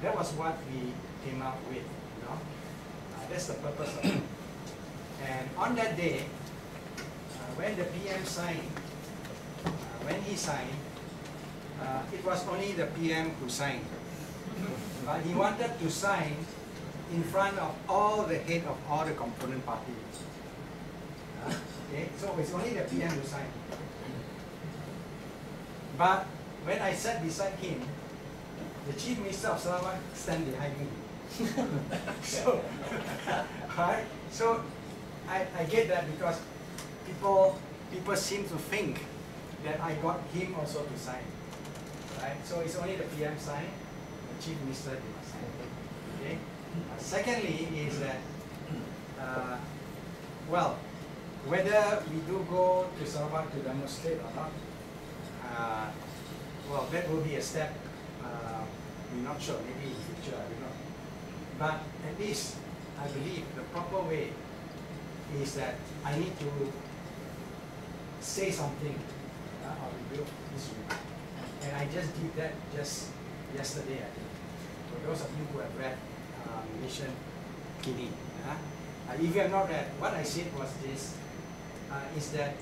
That was what we came up with, you know. That's the purpose of it. And on that day, when the PM signed, when he signed, it was only the PM who signed. But he wanted to sign in front of all the head of all the component parties. Okay, so it's only the PM who signed. But when I sat beside him, the Chief Minister of Sarawak stand behind me. So, right? So I get that because people seem to think that I got him also to sign. Right? So it's only the PM sign, the Chief Minister did not sign. Okay? Secondly is that, well, whether we do go to Sarawak to demonstrate or not, well, that will be a step. We're not sure, maybe in the future, I don't know. But at least, I believe the proper way is that I need to say something or rebuild this week. And I just did that just yesterday, I think. For those of you who have read Mission Kini. If you have not read, what I said was this, is that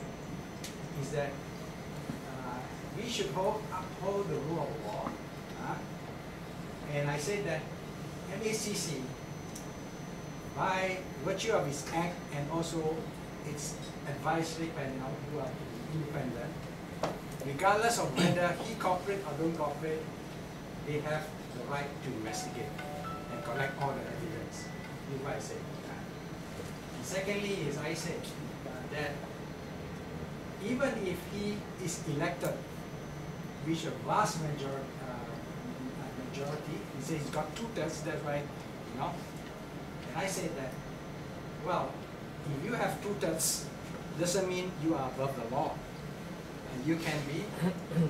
we should uphold the rule of law. And I said that MACC, by virtue of its act and also its advisory panel, who are independent, regardless of whether he cooperate or don't cooperate, they have the right to investigate. and collect all the evidence. This is what I said. And secondly, is I said that even if he is elected, which a vast majority, he says he's got 2/3, that's right, you know. And I said that, well, if you have 2/3, doesn't mean you are above the law. And you can be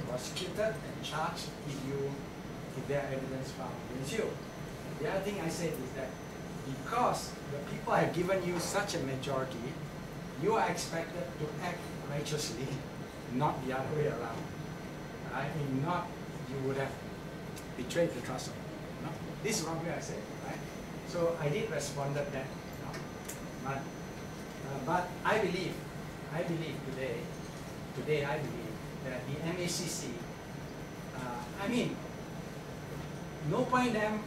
prosecuted and charged if there are evidence found against you. The other thing I said is that because the people have given you such a majority, you are expected to act righteously, not the other way around. Right? If not, you would have betrayed the trust of people. No? This is what I said, right? So I did respond that, no? But I believe today I believe that the MACC, I mean, no point them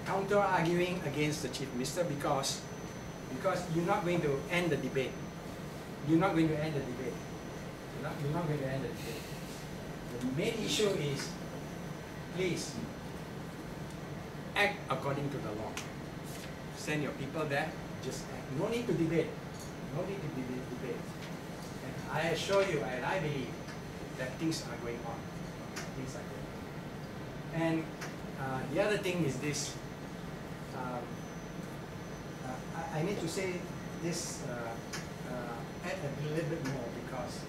counter-arguing against the Chief Minister because you're not going to end the debate. You're not going to end the debate. You're not going to end the debate. The main issue is, please, act according to the law. Send your people there, just act. No need to debate. No need to debate. And I assure you, and I believe, that things are going on. Things are going on. And the other thing is this. I need to say this add a little bit more because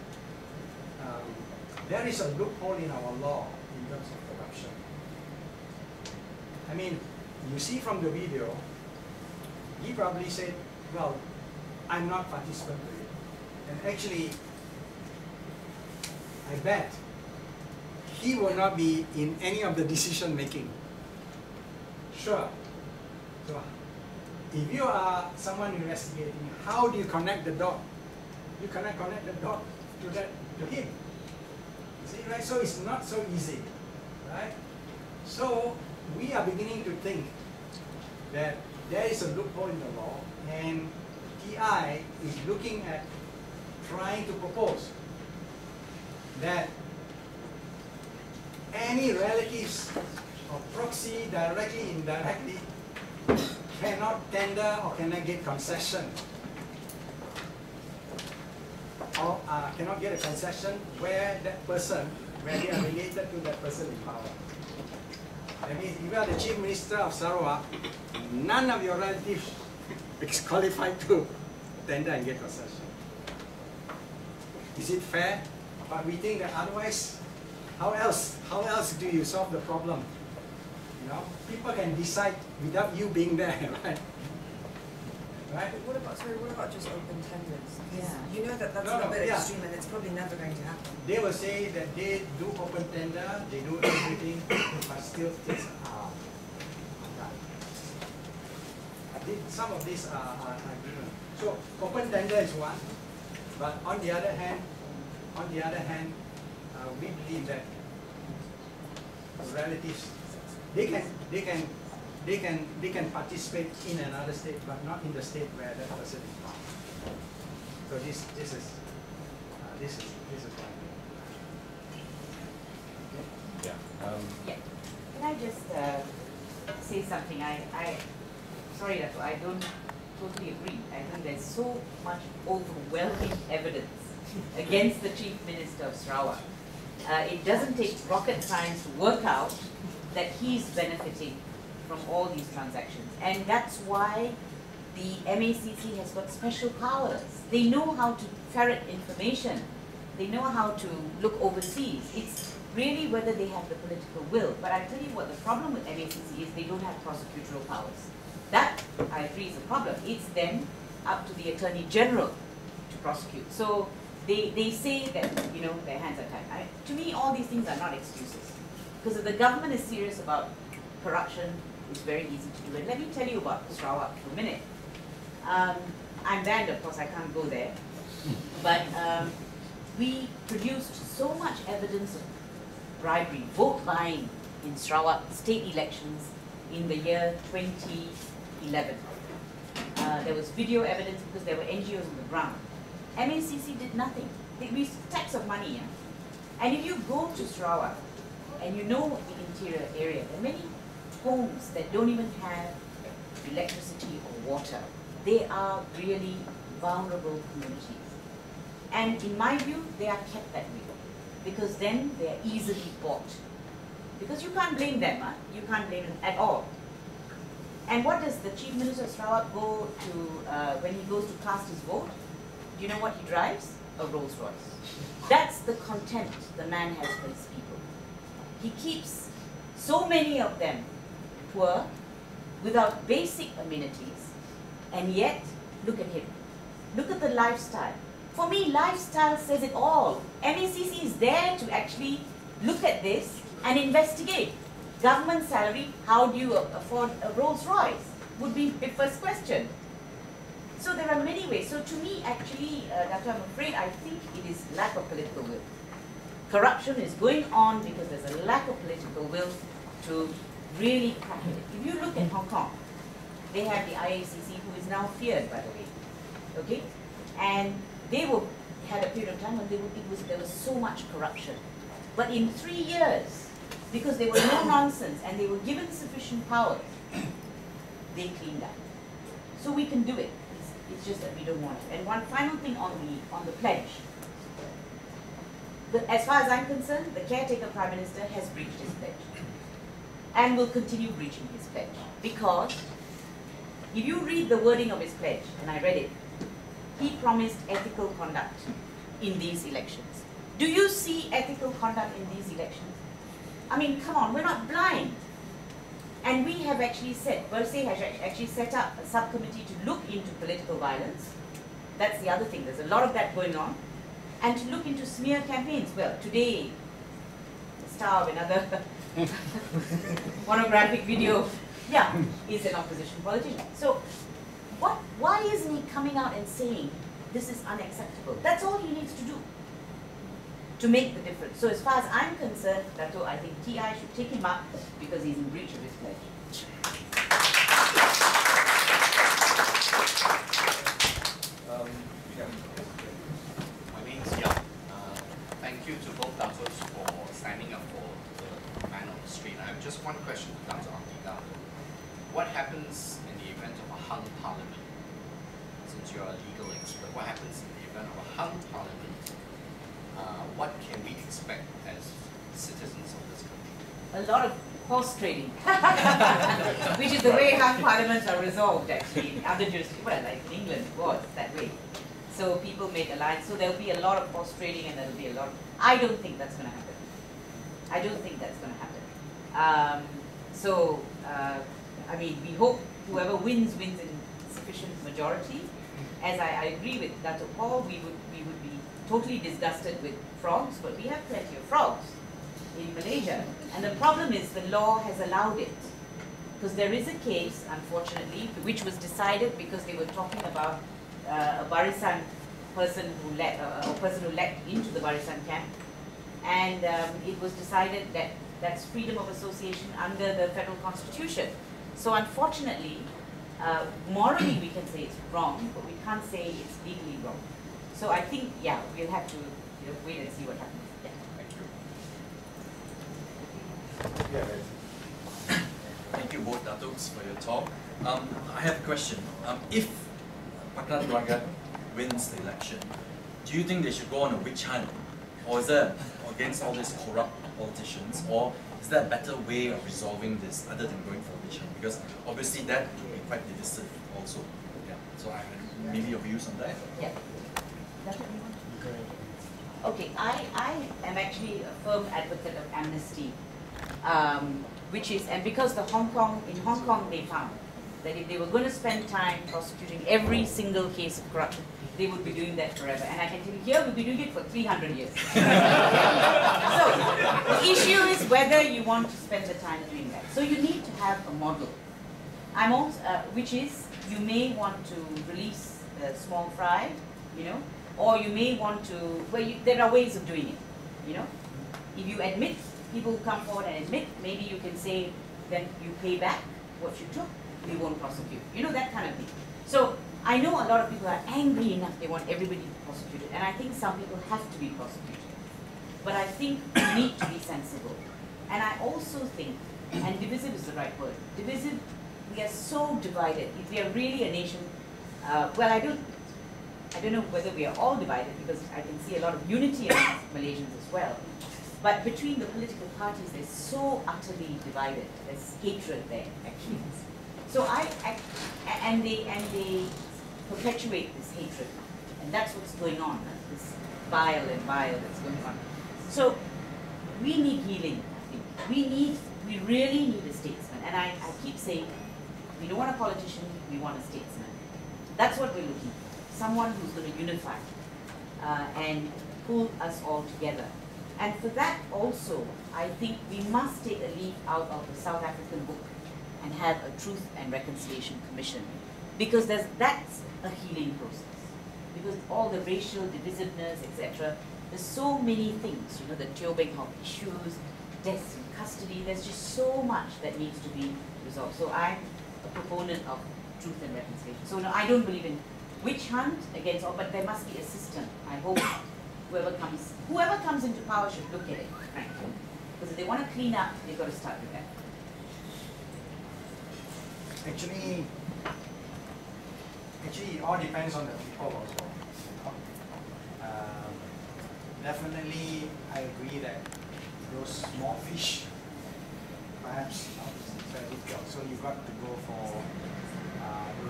there is a loophole in our law in terms of corruption. I mean, you see from the video, he probably said, well, I'm not participant to it. And actually, I bet he will not be in any of the decision making. Sure. So, if you are someone investigating, how do you connect the dot? You cannot connect the dot to him. See, right? So it's not so easy, right? So we are beginning to think that there is a loophole in the law, and TI is looking at trying to propose that any relatives or proxy, directly, indirectly, cannot tender or cannot get concession, or cannot get a concession where that person, where they are related to that person in power. That means if you are the Chief Minister of Sarawak, none of your relatives is qualified to tender and get concession. Is it fair? But we think that otherwise, how else do you solve the problem? You know, people can decide without you being there, right? Right? But what about just open tenders? Yeah. You know that's a little bit extreme and it's probably never going to happen. They will say that they do open tender, they do everything, but still things are done. Some of these are given. So open tender is one, but on the other hand, we believe that relatives they can participate in another state, but not in the state where that person is from. So this is one. Yeah. Yeah. Can I just say something? Sorry, Dato, I don't totally agree. I think there's so much overwhelming evidence against the Chief Minister of Sarawak. It doesn't take rocket science to work out that he's benefiting from all these transactions. And that's why the MACC has got special powers. They know how to ferret information. They know how to look overseas. It's really whether they have the political will. But I tell you what, the problem with MACC is they don't have prosecutorial powers. That, I agree, is a problem. It's then up to the Attorney General to prosecute. So they say that, you know, their hands are tied. To me, all these things are not excuses. Because if the government is serious about corruption, it's very easy to do it. Let me tell you about Sarawak for a minute. I'm banned, of course, I can't go there. But we produced so much evidence of bribery, vote buying in Sarawak state elections in the year 2011. There was video evidence because there were NGOs on the ground. MACC did nothing. They used stacks of money. Yeah? And if you go to Sarawak and you know the interior area, there are many homes that don't even have electricity or water. They are really vulnerable communities. And in my view, they are kept that way, because then they are easily bought. Because you can't blame them, huh? You can't blame them at all. And what does the Chief Minister of Sarawak go to, when he goes to cast his vote? Do you know what he drives? A Rolls Royce. That's the contempt the man has for his people. He keeps so many of them poor, without basic amenities, and yet, look at him. Look at the lifestyle. For me, lifestyle says it all. MECC is there to actually look at this and investigate. Government salary, how do you afford a Rolls Royce? Would be the first question. So there are many ways. So to me, actually, Dato, I'm afraid, I think it is lack of political will. Corruption is going on because there's a lack of political will to really crack it. If you look at Hong Kong, they have the IACC, who is now feared, by the way. Okay? And they had a period of time when there was so much corruption. But in 3 years, because they were no nonsense and they were given sufficient power, they cleaned up. So we can do it. It's just that we don't want to. And one final thing on the pledge. As far as I'm concerned, the caretaker Prime Minister has breached his pledge and will continue breaching his pledge. Because if you read the wording of his pledge, and I read it, he promised ethical conduct in these elections. Do you see ethical conduct in these elections? I mean, come on, we're not blind. And we have actually said, Bersih has actually set up a subcommittee to look into political violence. That's the other thing, there's a lot of that going on. And to look into smear campaigns. Well, today, the star of another pornographic video, yeah, is an opposition politician. So, why isn't he coming out and saying, this is unacceptable? That's all he needs to do to make the difference. So as far as I'm concerned, Dato, I think TI should take him up because he's in breach of his pledge. My name is Young. Thank you to both Datos for signing up for the Man on the Street. I have just one question to Dato Ambiga. What happens in the event of a hung parliament? Since you're a legal expert, what happens in the event of a hung parliament? What can we expect as citizens of this country? A lot of horse trading, which is the way hung parliaments are resolved actually in other jurisdictions. Well, like in England it was that way. So people make alliances. So there will be a lot of horse trading and there will be a lot of, I don't think that's going to happen. I don't think that's going to happen. I mean, we hope whoever wins in sufficient majority. As I agree with Dato Paul, we would be totally disgusted with frogs, but we have plenty of frogs in Malaysia. And the problem is the law has allowed it. Because there is a case, unfortunately, which was decided because they were talking about a Barisan person who led into the Barisan camp. And it was decided that that's freedom of association under the federal constitution. So unfortunately, morally we can say it's wrong, but we can't say it's legally wrong. So I think, yeah, we'll have to wait and see what happens. Yeah. Thank you. Yeah, Thank you both Datos for your talk. I have a question. If Pakatan Rakyat wins the election, do you think they should go on a witch hunt? Or is there, against all these corrupt politicians, or is there a better way of resolving this other than going for a witch hunt? Because obviously that would be quite divisive also. Yeah. So maybe your views on that? Yeah. Okay, I am actually a firm advocate of amnesty, which is, and because in Hong Kong they found that if they were going to spend time prosecuting every single case of corruption, they would be doing that forever. And I can tell you here, we'll be doing it for 300 years. So, the issue is whether you want to spend the time doing that. So you need to have a model. I'm also, which is, you may want to release the small fry, or you may want to, there are ways of doing it, If you admit, people who come forward and admit, maybe you can say, then you pay back what you took, we won't prosecute. That kind of thing. So, I know a lot of people are angry enough, they want everybody to be prosecuted, and I think some people have to be prosecuted. But I think we need to be sensible. And I also think and divisive is the right word. Divisive, we are so divided. If we are really a nation, well, I don't know whether we are all divided, because I can see a lot of unity among Malaysians as well. But between the political parties, they're so utterly divided. There's hatred there, actually. So and they perpetuate this hatred, and that's what's going on. This bile and bile that's going on. So we need healing. I think. We really need a statesman. And I keep saying, we don't want a politician, we want a statesman. That's what we're looking for. Someone who's going to unify and pull us all together. And for that also, I think we must take a leaf out of the South African book and have a Truth and Reconciliation Commission. Because that's a healing process. Because all the racial divisiveness, etc., there's so many things, you know, the Teo Beng Hock issues, deaths in custody, there's just so much that needs to be resolved. So I'm a proponent of truth and reconciliation. So no, I don't believe in witch hunt against all, but there must be a system. I hope whoever comes into power should look at it, frankly. Because if they want to clean up, they've got to start with that. Actually, it all depends on the people also. Definitely, I agree that those small fish, perhaps not very difficult. So you've got to go for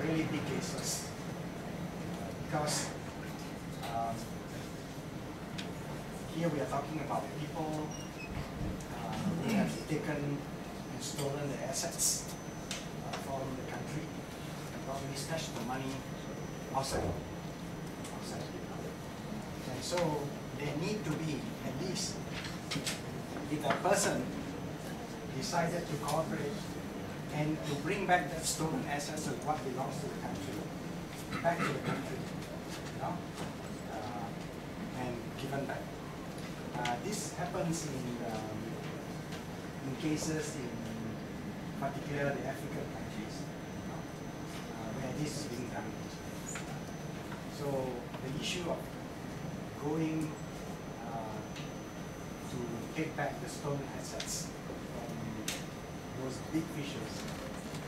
really big cases, because here we are talking about people who have taken and stolen the assets from the country and probably stashed the money outside. And so there need to be, at least, if a person decided to cooperate and to bring back that stolen assets of what belongs to the country, back to the country, you know, and given back. This happens in cases in particular the African countries, you know, where this is being done. So the issue of going to take back the stolen assets from those big fishes,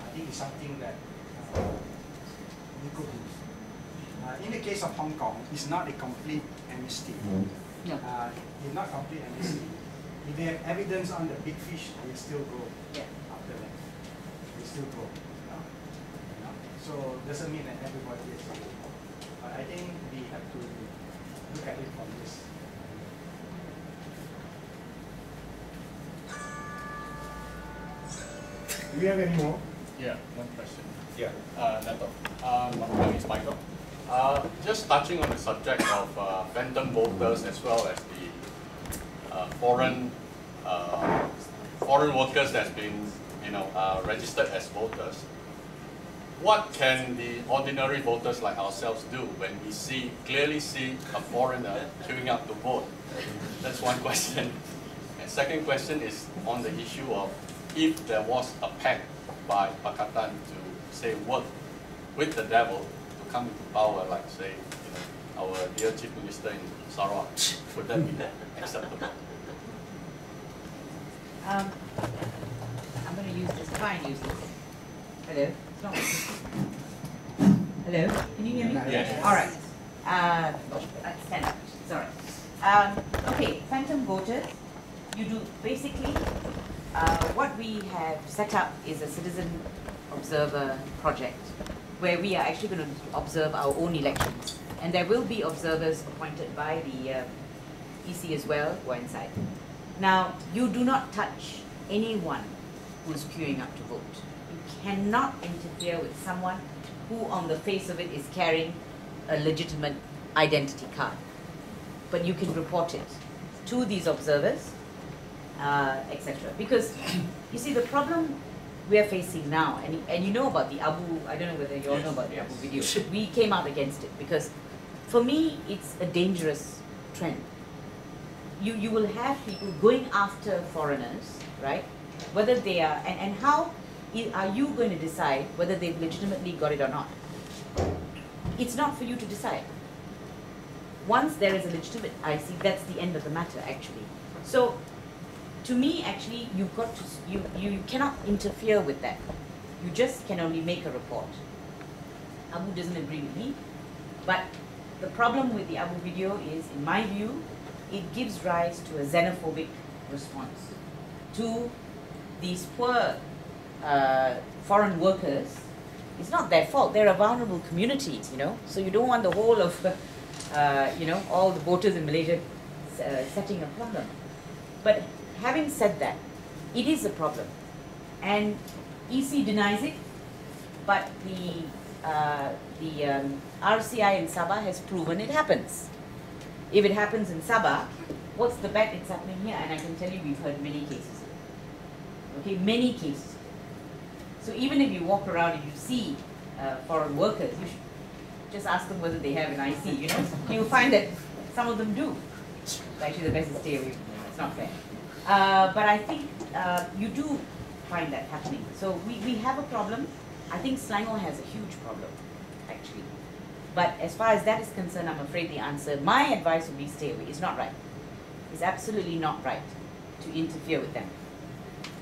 I think is something that we could do. In the case of Hong Kong, it's not a complete amnesty. No. It's not complete amnesty. If they have evidence on the big fish, they still go after them. They still go. You know? So it doesn't mean that everybody is away. But I think we have to look at it from this. Do we have any more? Yeah, one question. Yeah. Dato. My name is Michael. Just touching on the subject of phantom voters as well as the foreign workers that's been, registered as voters. What can the ordinary voters like ourselves do when we clearly see a foreigner queuing up to vote? That's one question. And second question is on the issue of if there was a pact by Pakatan to say work with the devil to come into power, like say our dear Chief Minister in Sarawak, would that be acceptable? I'm going to use this. Try and use this. Hello. It's not working. Hello. Can you hear me? Yes. All right. Stand up. Sorry. Okay. Phantom voters. You do basically what we have set up is a citizen observer project where we are actually going to observe our own elections, and there will be observers appointed by the EC as well who are inside. Now, you do not touch anyone who is queuing up to vote. You cannot interfere with someone who on the face of it is carrying a legitimate identity card. But you can report it to these observers, etc. Because, you see, the problem we are facing now, and you know about the Abu, I don't know whether you all know about the Abu video. We came out against it because, for me, it's a dangerous trend. You will have people going after foreigners, right? Whether they are, and how are you going to decide whether they've legitimately got it or not? It's not for you to decide. Once there is a legitimate IC, that's the end of the matter, actually. So, to me, actually, you've got to, you cannot interfere with that. You just can only make a report. Abu doesn't agree with me, but the problem with the Abu video is, in my view, it gives rise to a xenophobic response to these poor foreign workers. It's not their fault. They're a vulnerable community, you know. So you don't want the whole of, you know, all the voters in Malaysia setting a problem. But having said that, it is a problem, and EC denies it. But the RCI in Sabah has proven it happens. If it happens in Sabah, what's the bet it's happening here? And I can tell you, we've heard many cases. Okay, many cases. So even if you walk around and you see foreign workers, you should just ask them whether they have an IC, you know. You'll find that some of them do. Actually, the best is stay away from them. It's not fair. But I think you do find that happening. So we have a problem. I think Selangor has a huge problem, actually. But as far as that is concerned, I'm afraid the answer, my advice would be stay away. It's not right. It's absolutely not right to interfere with them.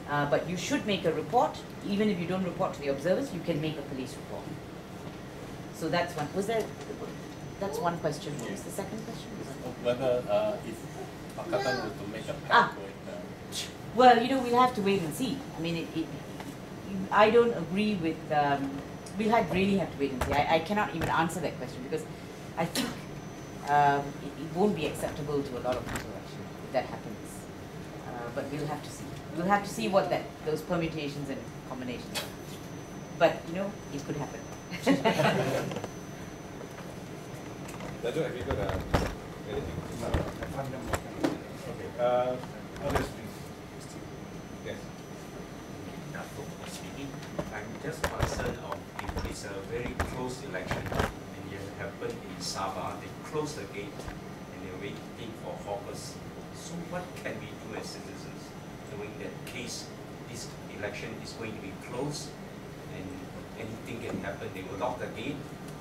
But you should make a report. Even if you don't report to the observers, you can make a police report. So that's one. That's one question. What was the second question? Whether if Pakatan were to make a pact with well, you know, we'll have to wait and see. I mean, I don't agree with, we'll really have to wait and see. I cannot even answer that question because I think it won't be acceptable to a lot of people actually if that happens. But we'll have to see. We'll have to see what those permutations and combinations are. But, you know, it could happen. Dato, have you got anything? Okay. Others, please. Yes. Dato speaking. I'm just concerned of if it's a very close election and it happened in Sabah, they close the gate and they're waiting for hawkers. So what can we do as citizens knowing that case this election is going to be closed and anything can happen? They will lock the gate.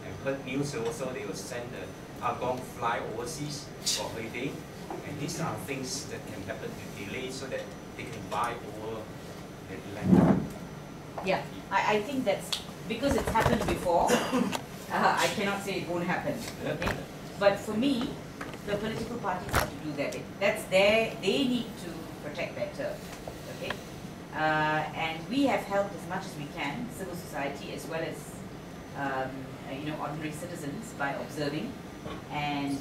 I've heard news also they will send the Agong fly overseas for holiday. And these are things that can happen to delay so that they can buy over the land. Yeah, I think that's because it's happened before. I cannot say it won't happen. Okay? But for me, the political parties have to do that. They need to protect their turf. Okay? And we have helped as much as we can, civil society as well as you know, ordinary citizens, by observing and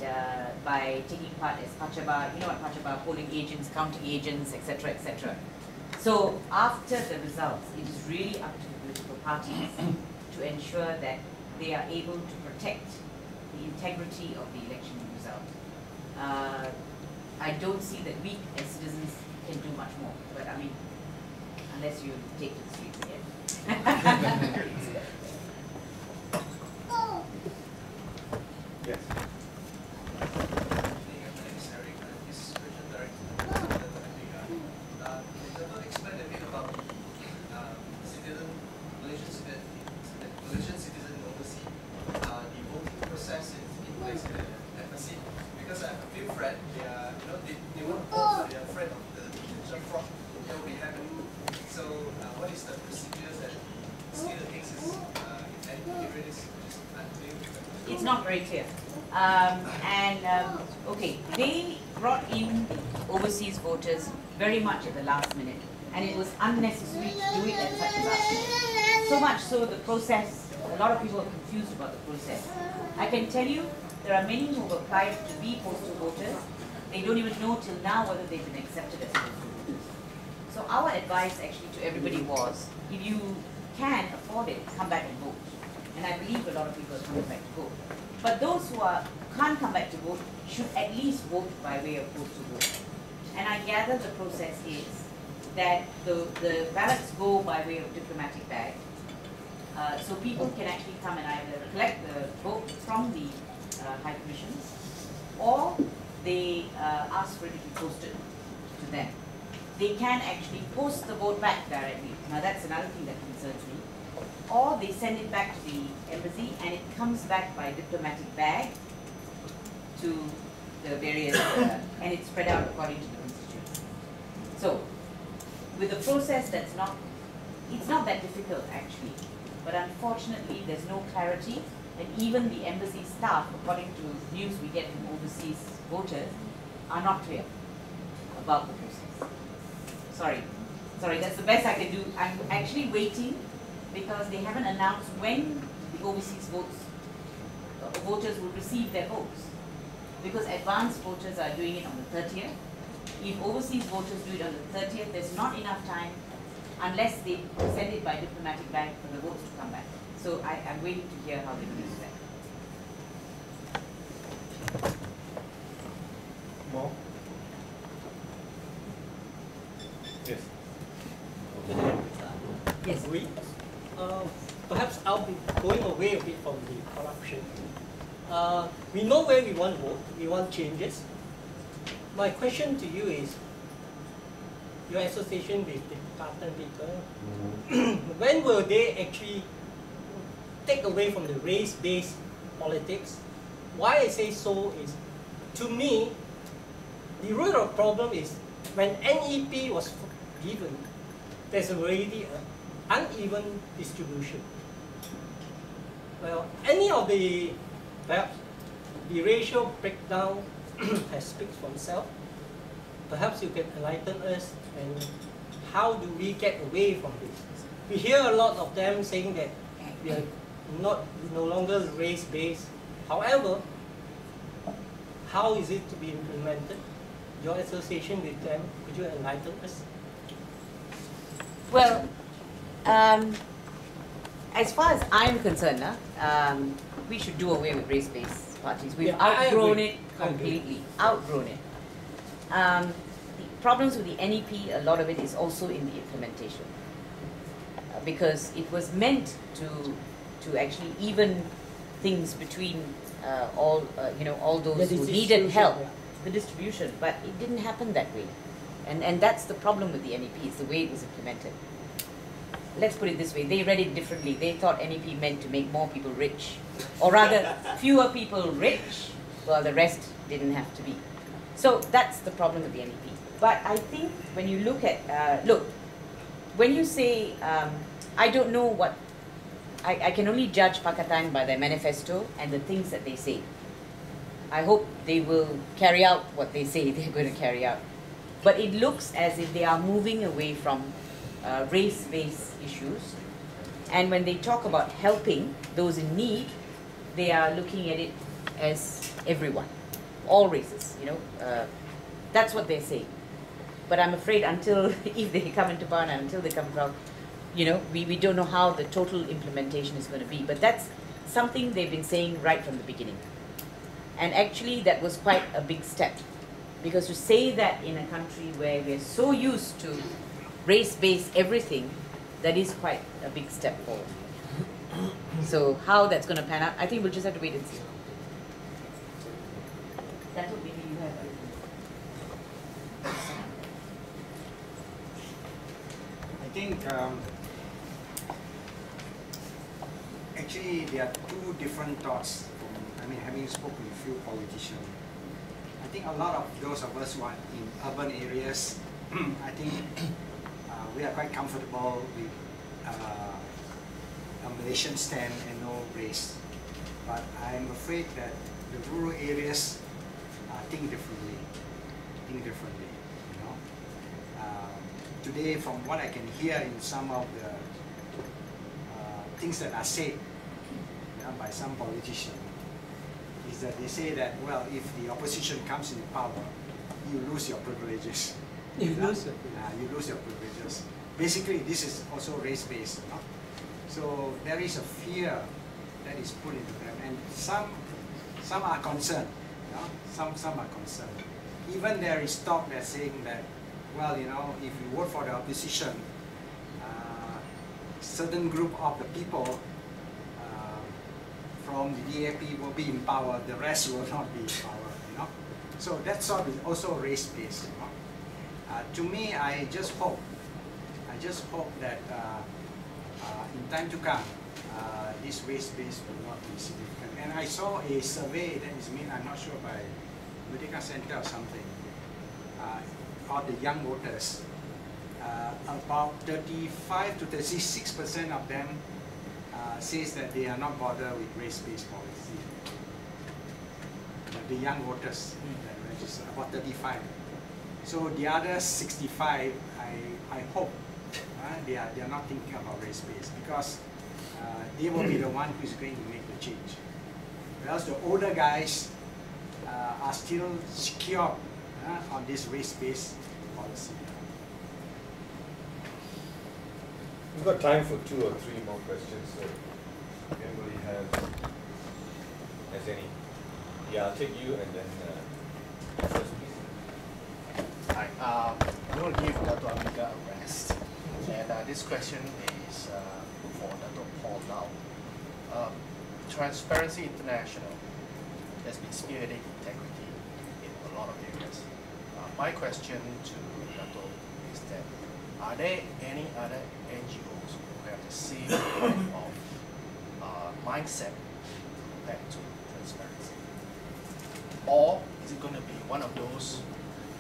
by taking part as Pachaba, you know what Pachaba, polling agents, counting agents, etc., etc. So after the results, it is really up to the political parties to ensure that they are able to protect the integrity of the election result. I don't see that we as citizens can do much more, but I mean, unless you take to the streets again. Yes. Malaysian citizen overseas, the voting process in place at Bersih. Because I have a few friends, they are, you know, they want to vote, but they are afraid of the potential fraud that will be happening. So, what is the procedures that still cases in any period is unclear? It's not very clear. Okay, they brought in overseas voters very much at the last minute, and it was unnecessary to do it at such a last minute. So much so the process, a lot of people are confused about the process. I can tell you, there are many who have applied to be postal voters. They don't even know till now whether they've been accepted as postal voters. So our advice actually to everybody was, if you can afford it, come back and vote. And I believe a lot of people are coming back to vote. But those who can't come back to vote should at least vote by way of postal vote. And I gather the process is that the ballots go by way of diplomatic bag. So people can actually come and either collect the vote from the High Commissions, or they ask for it to be posted to them. They can actually post the vote back directly. Now that's another thing that concerns me. Or they send it back to the embassy and it comes back by diplomatic bag to the various, and it's spread out according to the constituency. So with a process that's not, it's not that difficult actually, but unfortunately there's no clarity, and even the embassy staff, according to news we get from overseas voters, are not clear about the process. Sorry, that's the best I can do. I'm actually waiting because they haven't announced when the overseas voters will receive their votes. Because advanced voters are doing it on the 30th. If overseas voters do it on the 30th, there's not enough time unless they send it by diplomatic bag for the votes to come back. So I'm waiting to hear how they're going to do that. More? Yes. Yes. Perhaps I'll be going away a bit from the corruption. We know where we want to vote. We want changes. My question to you is, your association with the partner people, when will they actually take away from the race-based politics? Why I say so is, to me, the root of the problem is when NEP was given, there's already an uneven distribution. Well, any of the, perhaps the racial breakdown has speaks for itself. Perhaps you can enlighten us, and how do we get away from this? We hear a lot of them saying that we are no longer race-based. However, how is it to be implemented? Your association with them, could you enlighten us? Well, as far as I'm concerned, we should do away with race-based parties. We've outgrown it completely, outgrown it. The problems with the NEP, a lot of it is also in the implementation. Because it was meant to actually even things between all those who needed help, the distribution, but it didn't happen that way. And that's the problem with the NEP, is the way it was implemented. Let's put it this way, they read it differently. They thought NEP meant to make more people rich, or rather fewer people rich, while the rest didn't have to be. So that's the problem with the NEP. But I think when you look at, when you say, I don't know what, I can only judge Pakatan by their manifesto and the things that they say. I hope they will carry out what they say they're going to carry out. But it looks as if they are moving away from race-based issues. And when they talk about helping those in need, they are looking at it as everyone, all races, that's what they say. But I'm afraid until, if they come into power and until they come out, we don't know how the total implementation is going to be. But that's something they've been saying right from the beginning. And actually that was quite a big step. Because to say that in a country where we're so used to race-based everything, that is quite a big step forward. So how that's going to pan out, I think we'll just have to wait and see. That's what maybe you have. I think actually there are two different thoughts from, having spoken with a few politicians. I think a lot of those of us who are in urban areas, I think we are quite comfortable with a Malaysian stand and no race. But I'm afraid that the rural areas think differently. Today, from what I can hear in some of the things that are said by some politicians, is that they say that, well, if the opposition comes into power, you lose your privileges. You lose your privileges. Basically, this is also race-based. So there is a fear that is put into them, and some are concerned. Some are concerned. Even there is talk that's saying that, well, if you vote for the opposition, certain group of the people from the DAP will be in power, the rest will not be in power. So that sort is also race-based. To me, I just hope that in time to come, this race-based will not be significant. And I saw a survey that is made, I'm not sure, by Merdeka Center or something, of the young voters. about 35 to 36% of them says that they are not bothered with race-based policy. The young voters that register, about 35. So the other 65, I hope they are not thinking about race-based, because they will be the one who is going to make the change. Whereas the older guys are still secure on this race-based policy. We've got time for 2 or 3 more questions, so if anybody has any. Yeah, I'll take you and then first, please. Hi, I'm going to give Dato Ambiga a rest. And this question is for Dato Paul now. Transparency International has been spearheading integrity in a lot of areas. My question to Dato is that, are there any other NGOs who have the same kind of mindset back to transparency? Or is it going to be one of those,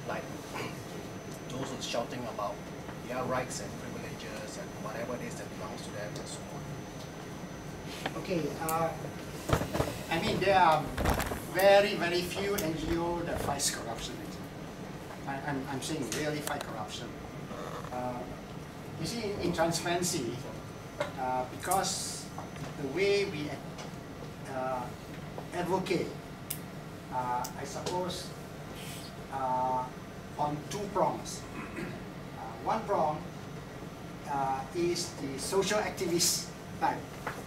like those who are shouting about their rights and privileges and whatever it is that belongs to them and so on? Okay, I mean, there are very, very few NGOs that fight corruption. I'm saying really fight corruption. You see, in transparency, because the way we advocate, I suppose, on 2 prongs. One prong is the social activist type.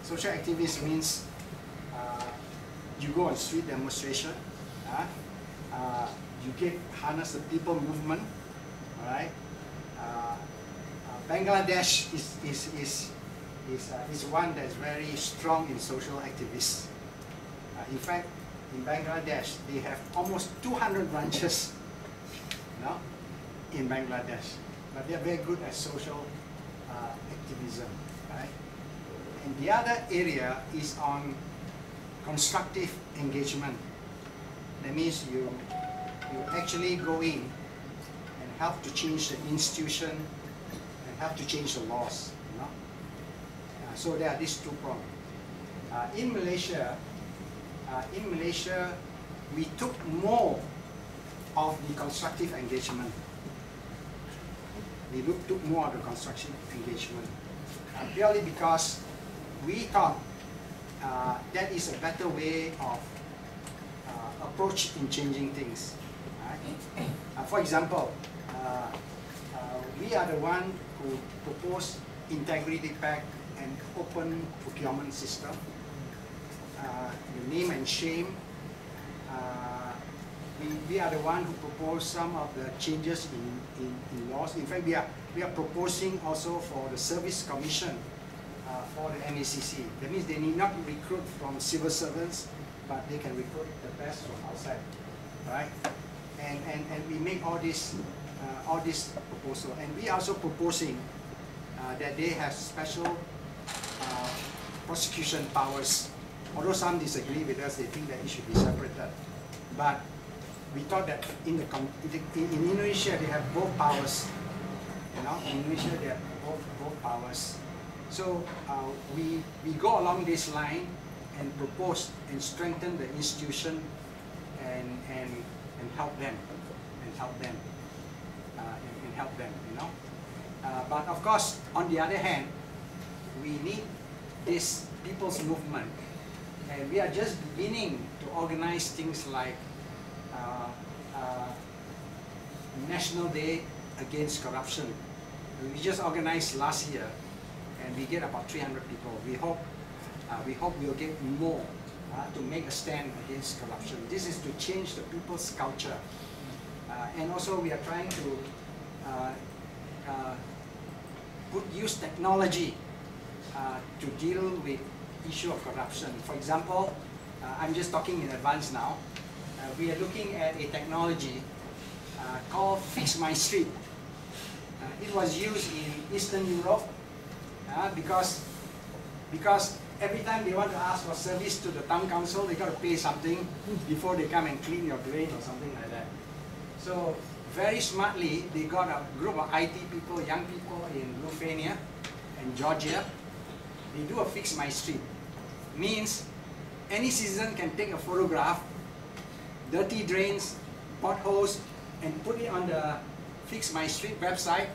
Social activist means you go on street demonstration, you harness the people movement, all right? Bangladesh is one that's very strong in social activists. In fact, in Bangladesh, they have almost 200 branches in Bangladesh, but they're very good at social activism, right? And the other area is on constructive engagement. That means you actually go in and help to change the institution and help to change the laws. So there are these 2 prongs. In Malaysia, we took more of the constructive engagement. We took more of the constructive engagement purely because we thought that is a better way of approach in changing things. Right? For example, we are the one who proposed integrity pact and open procurement system. The name and shame. We are the one who proposed some of the changes in laws. In fact, we are proposing also for the service commission for the MACC. That means they need not recruit from civil servants, but they can recruit the best from outside, right? And we make all this proposal, and we are also proposing that they have special prosecution powers. Although some disagree with us, they think that it should be separated. But we thought that in Indonesia they have both powers. In Indonesia they have both powers. So we go along this line and propose and strengthen the institution and help them but of course, on the other hand, we need this people's movement, and we are just beginning to organize things like National Day Against Corruption. We just organized last year, and we get about 300 people. We hope we'll get more to make a stand against corruption. This is to change the people's culture, and also we are trying to use technology to deal with issue of corruption. For example, I'm just talking in advance now. We are looking at a technology called Fix My Street. It was used in Eastern Europe because every time they want to ask for service to the town council, they got to pay something before they come and clean your drain or something like that. So very smartly, they got a group of IT people, young people in Lithuania and Georgia. They do a Fix My Street. Means any citizen can take a photograph, dirty drains, potholes, and put it on the Fix My Street website,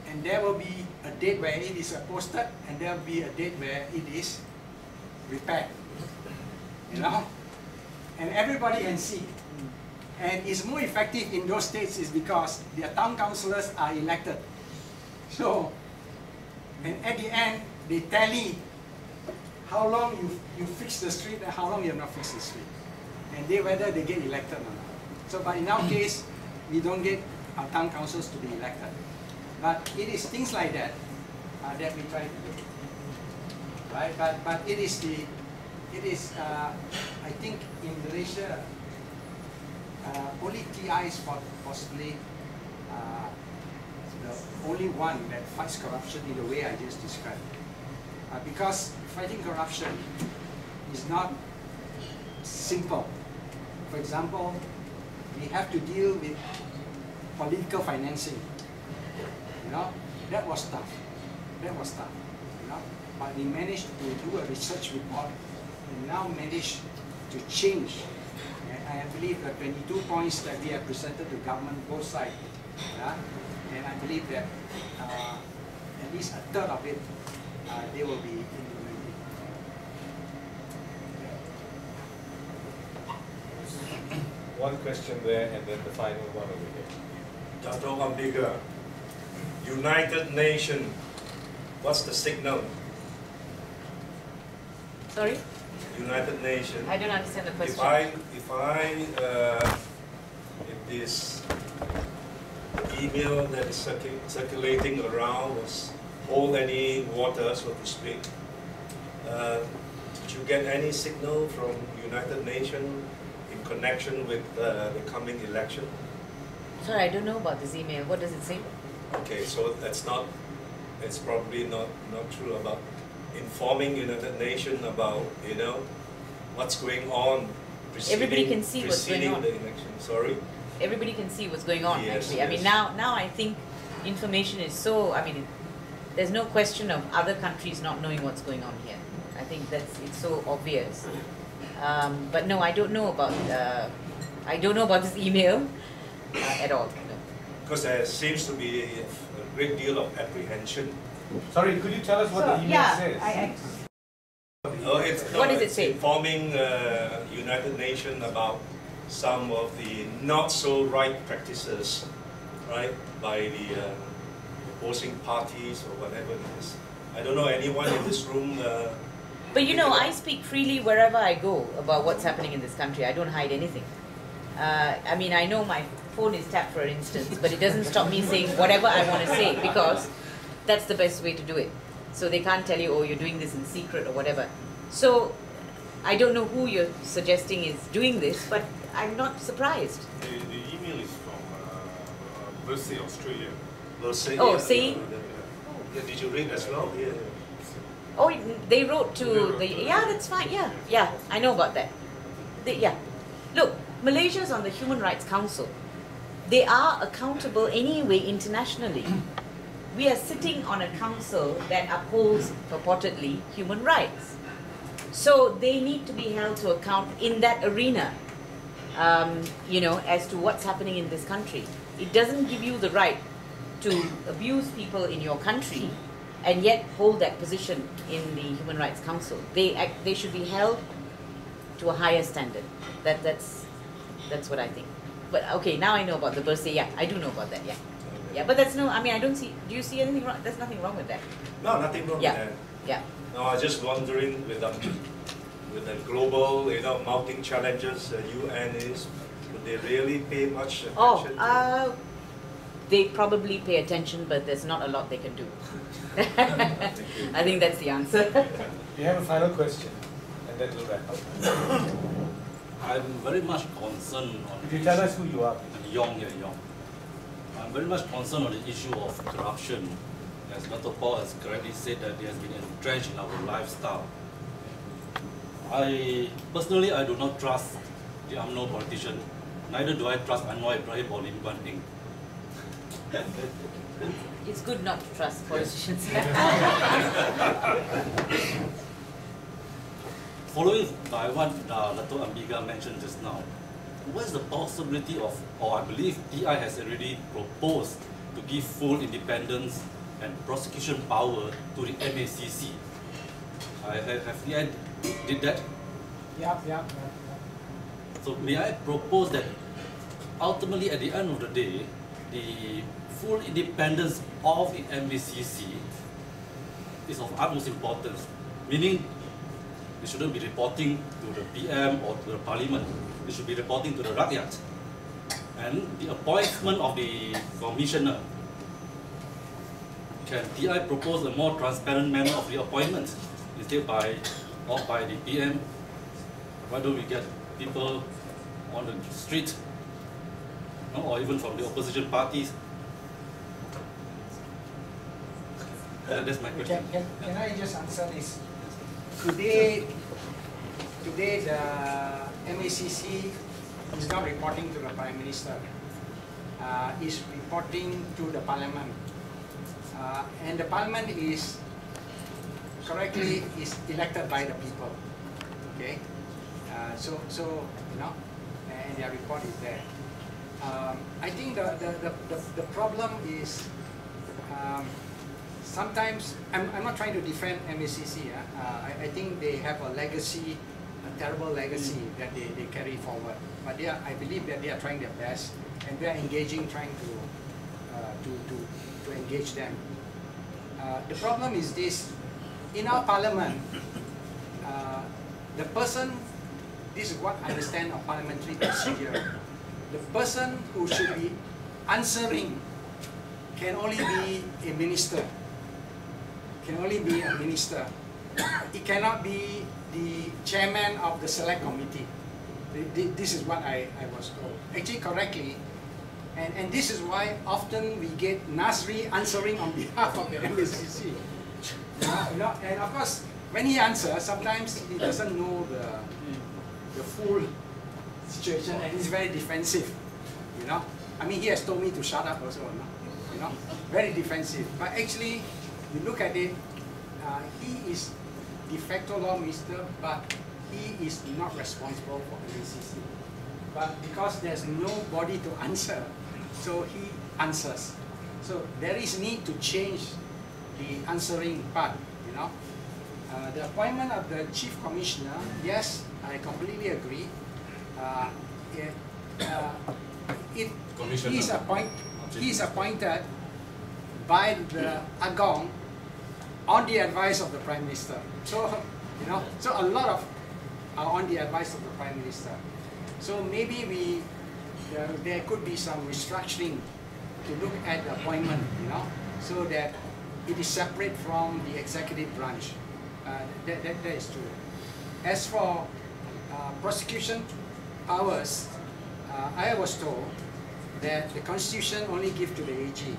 and there will be a date where it is posted, and there will be a date where it is repaired. You know? And everybody can see. And it's more effective in those states is because their town councillors are elected. So, and at the end, they tally how long you fix the street and how long you have not fixed the street. And whether they get elected or not. So, but in our case, we don't get our town councils to be elected. But it is things like that that we try to do. Right? But it is I think in Malaysia, only TI is possibly the only one that fights corruption in the way I just described. Because fighting corruption is not simple. For example, we have to deal with political financing. You know, that was tough. That was tough. You know, but we managed to do a research report and now managed to change. And I believe the 22 points that we have presented to government, both sides. And I believe that at least a third of it, they will be implemented. One question there, and then the final one over here. Dato Ambiga, United Nations, what's the signal? Sorry? United Nations. I don't understand the question. If this email that is circulating around was hold any water, so to speak, did you get any signal from United Nations in connection with the coming election? Sorry, I don't know about this email. What does it say? Okay, so it's probably not true about informing United Nations about, you know, what's going on Everybody can see what's going on. The election. Sorry? Everybody can see what's going on, yes, actually. Yes. I mean, now I think information is so, I mean, there's no question of other countries not knowing what's going on here. I think it's so obvious. But no, I don't know about this email at all. No. Because there seems to be a great deal of apprehension. Sorry, could you tell us what the email says? What does it say? Informing United Nations about some of the not so right practices, right, by the opposing parties or whatever it is. I don't know anyone in this room. But you know, I speak freely wherever I go about what's happening in this country. I don't hide anything. I mean, I know my phone is tapped, for instance, but it doesn't stop me saying whatever I want to say because that's the best way to do it. So they can't tell you, oh, you're doing this in secret or whatever. So I don't know who you're suggesting is doing this, but I'm not surprised. The email is from Bersih, Australia. Bersih, oh, see? Yeah, did you read as well? Yeah. Oh, they wrote to the... Yeah, that's fine. Yeah, I know about that. Yeah. Look, Malaysia's on the Human Rights Council. They are accountable anyway internationally. We are sitting on a council that upholds, purportedly, human rights. So they need to be held to account in that arena, you know, as to what's happening in this country. It doesn't give you the right to abuse people in your country and yet hold that position in the Human Rights Council. They should be held to a higher standard. That's what I think. But okay, now I know about the Bersih. Yeah, I do know about that. Yeah. Yeah, but that's no, I mean, I don't see, do you see anything wrong? There's nothing wrong with that. No, nothing wrong with that. Yeah. No, I was just wondering with the global, you know, mounting challenges the UN is, would they really pay much attention to? They probably pay attention, but there's not a lot they can do. I think that's the answer. You have a final question, and then we'll wrap up. I'm very much concerned on... Could you tell us who you are? Yong here, Yong. I'm very much concerned on the issue of corruption. As Dr. Paul has correctly said that it has been entrenched in our lifestyle. Personally, I do not trust the UMNO politician. Neither do I trust Anwar Ibrahim or Lim Guan Eng. It's good not to trust politicians. Following by what Dato Ambiga mentioned just now, what is the possibility of, or I believe TI has already proposed to give full independence and prosecution power to the MACC? Have TI did that? Yeah. So may I propose that ultimately at the end of the day, the full independence of the MACC is of utmost importance, meaning they shouldn't be reporting to the PM or to the Parliament. They should be reporting to the Rakyat. And the appointment of the commissioner, can TI propose a more transparent manner of the appointment instead by the PM? Why don't we get people on the street, or even from the opposition parties? That's my question. Can I just answer this? Today the MACC is not reporting to the Prime Minister. Is reporting to the Parliament. And the Parliament is elected by the people. Okay? So you know, and their report is there. I think the problem is sometimes I'm not trying to defend MACC. I think they have a legacy, a terrible legacy that they carry forward. But I believe that they are trying their best, and they are engaging, trying to engage them. The problem is this: in our Parliament, the person. This is what I understand of parliamentary procedure. The person who should be answering can only be a minister. Can only be a minister. It cannot be the chairman of the select committee. This is what I was told. Actually, correctly, and this is why often we get Nasri answering on behalf of the MACC. And of course, when he answers, sometimes he doesn't know the full situation, and he's very defensive. You know, I mean, he has told me to shut up also. You know, very defensive. But actually, you look at it, he is de facto law minister, but he is not responsible for MACC. But because there's nobody to answer, so he answers. So there is need to change the answering part. You know, the appointment of the chief commissioner, yes, I completely agree. He is appointed by the Agong on the advice of the Prime Minister. So, you know, so a lot of are on the advice of the Prime Minister. So maybe there could be some restructuring to look at the appointment, you know, so that it is separate from the executive branch. That is true. As for prosecution powers, I was told that the Constitution only gives to the AG.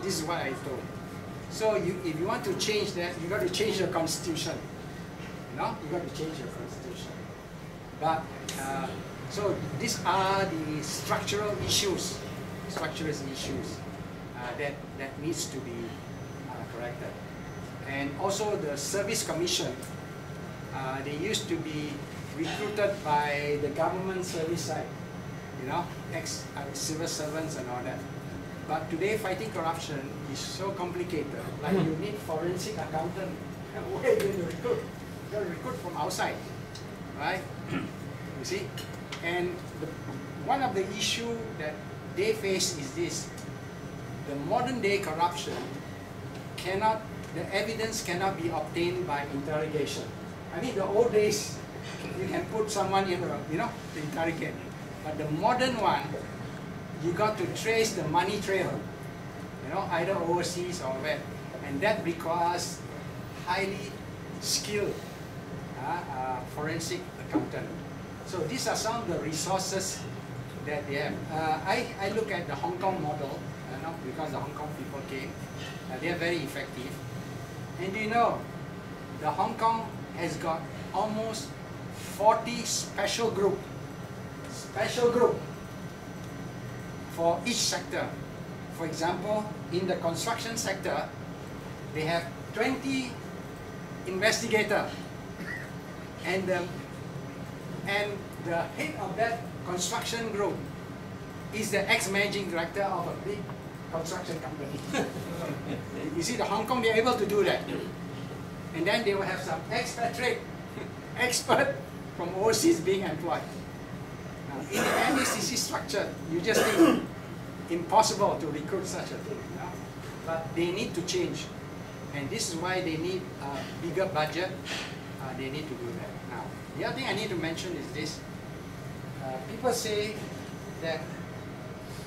This is what I told. So if you want to change that, you got to change your Constitution. You know, you got to change your Constitution. But so these are the structural issues, that needs to be corrected. And also the Service Commission, they used to be recruited by the government service side, you know, ex-civil servants and all that. But today fighting corruption is so complicated, like you need forensic accountant. Where are you going to recruit? You're going to recruit from outside, right? You see? And one of the issues that they face is this: the modern day corruption the evidence cannot be obtained by interrogation. I mean, the old days, you can put someone in, you know, to interrogate. But the modern one, you got to trace the money trail, you know, either overseas or where. And that requires highly skilled forensic accountant. So these are some of the resources that they have. I look at the Hong Kong model, you know, because the Hong Kong people came. They are very effective. And you know, the Hong Kong has got almost 40 special group for each sector. for example, in the construction sector, they have 20 investigators, and the head of that construction group is the ex-managing director of a big construction company. You see, the Hong Kong, they're able to do that. And then they will have some expatriate expert from overseas being employed. Now, in the MACC structure, you just think impossible to recruit such a thing. You know? But they need to change. And this is why they need a bigger budget. They need to do that. Now, the other thing I need to mention is this. People say that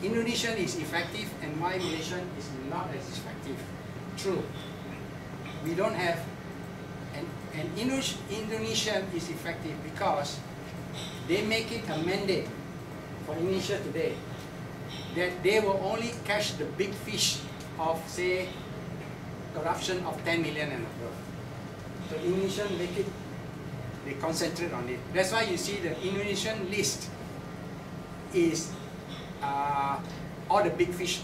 Indonesian is effective and why Malaysian is not as effective. True. We don't have, and Indonesian is effective because they make it a mandate for Indonesia today that they will only catch the big fish of, say, corruption of 10 million and above. So Indonesian make it, they concentrate on it. That's why you see the Indonesian list is all the big fish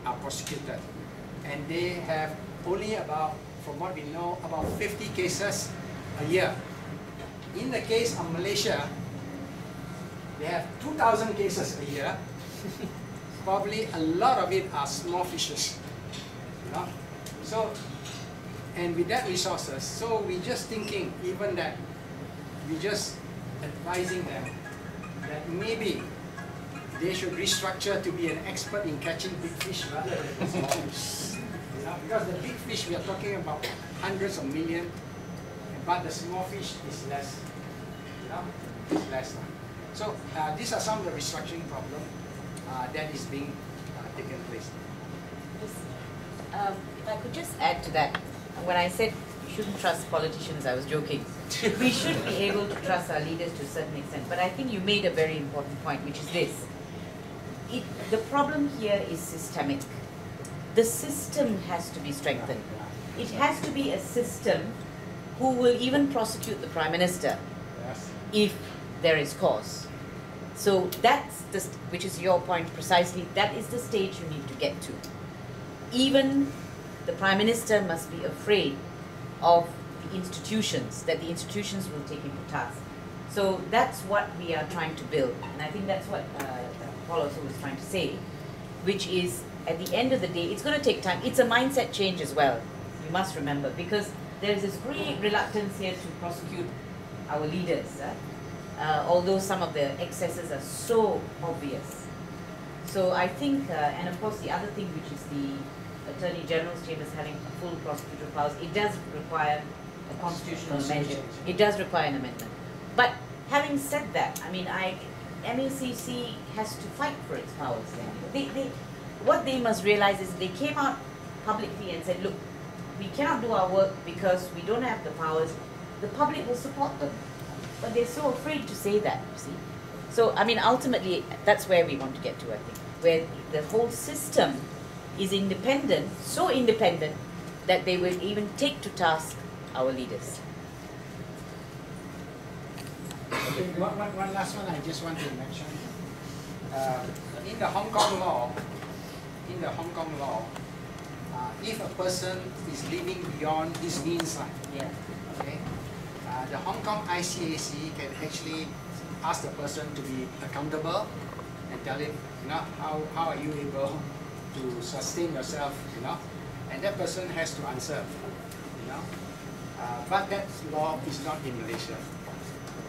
are prosecuted. And they have only about, from what we know, about 50 cases a year. In the case of Malaysia, they have 2,000 cases a year. Probably a lot of it are small fishes. You know? So, and with that resources, so we just thinking even that, we just advising them that maybe they should restructure to be an expert in catching big fish rather than small fish. You know, because the big fish we are talking about hundreds of millions, but the small fish is less. You know, it's less. So these are some of the restructuring problems that is being taken place. If I could just add to that, when I said we shouldn't trust politicians, I was joking. We should be able to trust our leaders to a certain extent. But I think you made a very important point, which is this. The problem here is systemic. The system has to be strengthened. It has to be a system who will even prosecute the Prime Minister if there is cause. So that's the, which is your point precisely, that is the stage you need to get to. Even the Prime Minister must be afraid of the institutions, that the institutions will take him to task. So that's what we are trying to build. And I think that's what Paul also was trying to say, which is, at the end of the day, it's going to take time. It's a mindset change as well, you must remember, because there's this great reluctance here to prosecute our leaders, although some of the excesses are so obvious. So I think, and of course the other thing, which is the Attorney General's chambers having full prosecutorial powers, it does require a constitutional amendment. It does require an amendment. But having said that, I mean, MACC has to fight for its powers. What they must realize is they came out publicly and said, look, we cannot do our work because we don't have the powers. The public will support them. But they're so afraid to say that, you see. So, I mean, ultimately, that's where we want to get to, I think, where the whole system is independent, so independent, that they will even take to task our leaders. Okay, one last one I just want to mention. In the Hong Kong law, if a person is living beyond his means, okay, the Hong Kong ICAC can actually ask the person to be accountable and tell him, you know, how are you able to sustain yourself, you know, and that person has to answer, you know. But that law is not in Malaysia.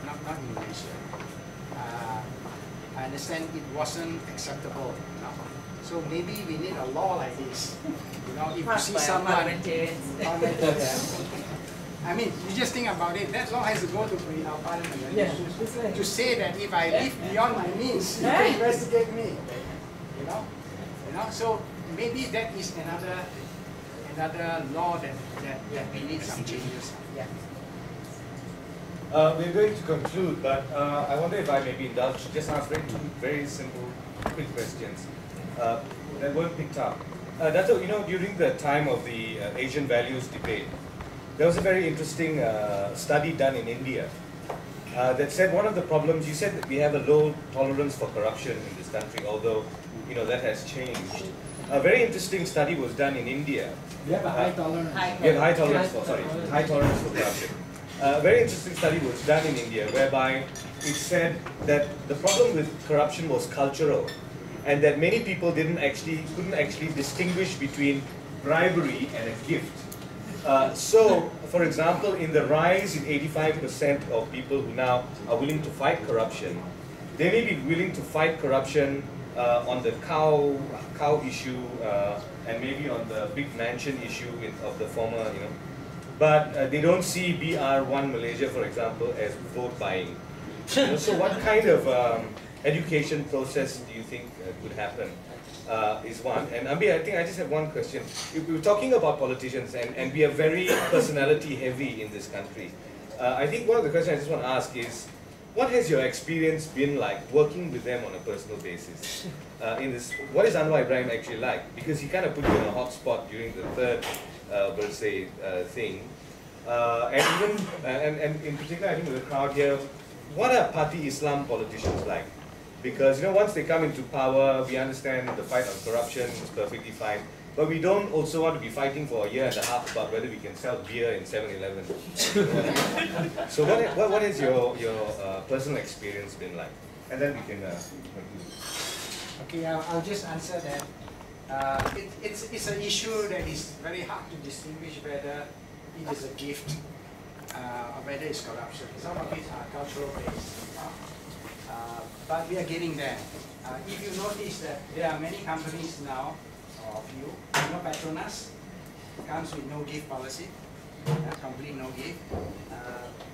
Not in Malaysia. I understand it wasn't acceptable. You know? So maybe we need a law like this. You know, if you see someone, I mean, you just think about it. That law has to go to our parliament to say that if I live beyond my means, you can investigate me. You know. So maybe that is another law that we need some changes. Yeah. We're going to conclude, but I wonder if I may be indulged, just ask two very simple, quick questions that weren't picked up. Dato, you know, during the time of the Asian values debate, there was a very interesting study done in India that said one of the problems, you said that we have a low tolerance for corruption in this country, although that has changed. A very interesting study was done in India. We have a high tolerance. We have high tolerance for, high tolerance for corruption. A very interesting study was done in India whereby it said that the problem with corruption was cultural, and that many people couldn't actually distinguish between bribery and a gift. So, for example, in the rise in 85% of people who now are willing to fight corruption, they may be willing to fight corruption on the cow issue and maybe on the big mansion issue of the former, but they don't see BR1 Malaysia, for example, as vote buying. So what kind of education process do you think could happen is one. And Ambi, I think I just have one question. We were talking about politicians and we are very personality heavy in this country. I think one of the questions I just want to ask is, what has your experience been like working with them on a personal basis? What is Anwar Ibrahim actually like? Because he kind of put you in a hot spot during the third Bersih thing. And in particular, I think with the crowd here, what are Parti Islam politicians like? Because once they come into power, we understand the fight on corruption is perfectly fine, but we don't also want to be fighting for a year and a half about whether we can sell beer in 7-Eleven. So what has your personal experience been like? And then we can conclude. Okay, I'll just answer that. It's an issue that is very hard to distinguish whether it is a gift or whether it's corruption. Some of it are cultural based. But we are getting there. If you notice that there are many companies now, or few, Petronas comes with no gift policy, complete no gift.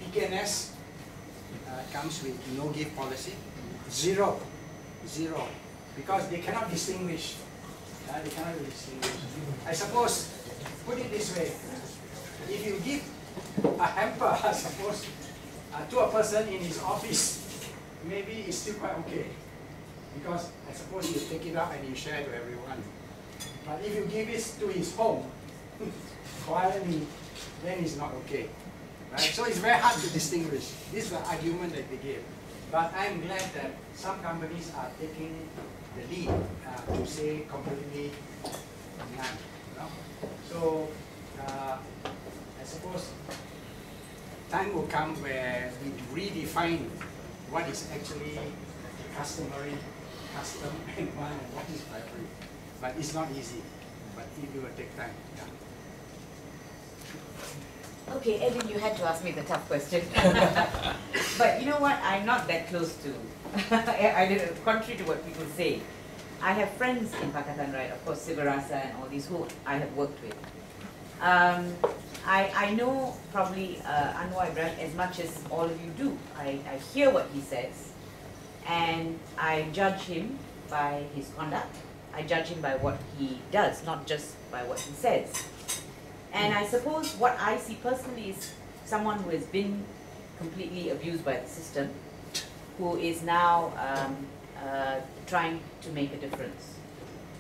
PKNS comes with no gift policy, zero, because they cannot distinguish. They cannot distinguish. I suppose, put it this way, if you give a hamper, I suppose, to a person in his office, maybe it's still quite okay, because I suppose you take it up and you share to everyone. But if you give it to his home, quietly, then it's not okay. Right? So it's very hard to distinguish. This is the argument that they give. But I'm glad that some companies are taking the lead to say completely none. So I suppose time will come where we redefine what is actually customary, custom, and what is bribery. But it's not easy, but it will take time. Yeah. Okay, Eddin, you had to ask me the tough question. But you know what? I'm not that close to, contrary to what people say. I have friends in Pakatan, right? Of course, Sibarasa and all these who I have worked with. I know probably Anwar Ibrahim as much as all of you do. I hear what he says, and I judge him by his conduct. I judge him by what he does, not just by what he says. And I suppose what I see personally is someone who has been completely abused by the system, who is now trying to make a difference.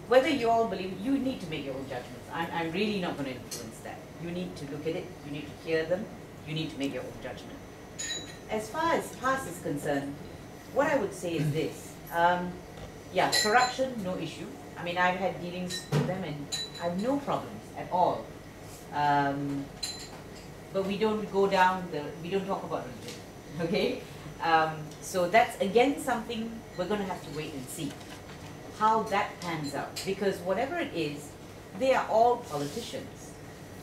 Whether you all believe, you need to make your own judgments. I'm really not going to influence that. You need to look at it, you need to hear them, you need to make your own judgment. As far as past is concerned, what I would say is this. Yeah, corruption, no issue. I mean, I've had dealings with them and I have no problems at all. But we don't go down we don't talk about religion, okay? So that's again something we're going to have to wait and see how that pans out. Because whatever it is, they are all politicians.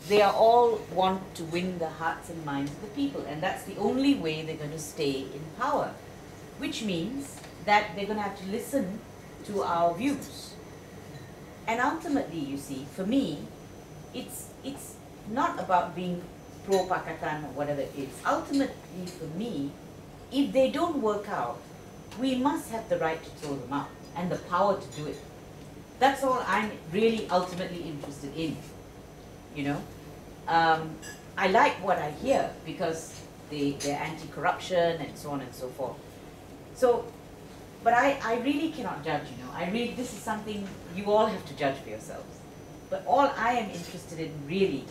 They are all want to win the hearts and minds of the people, and that's the only way they're going to stay in power. Which means that they're going to have to listen to our views. And ultimately, you see, for me, it's not about being pro-Pakatan or whatever it is. Ultimately, for me, if they don't work out, we must have the right to throw them out and the power to do it. That's all I'm really ultimately interested in, you know. I like what I hear because they're anti-corruption and so on and so forth. So, but I really cannot judge, you know. This is something you all have to judge for yourselves. But all I am interested in really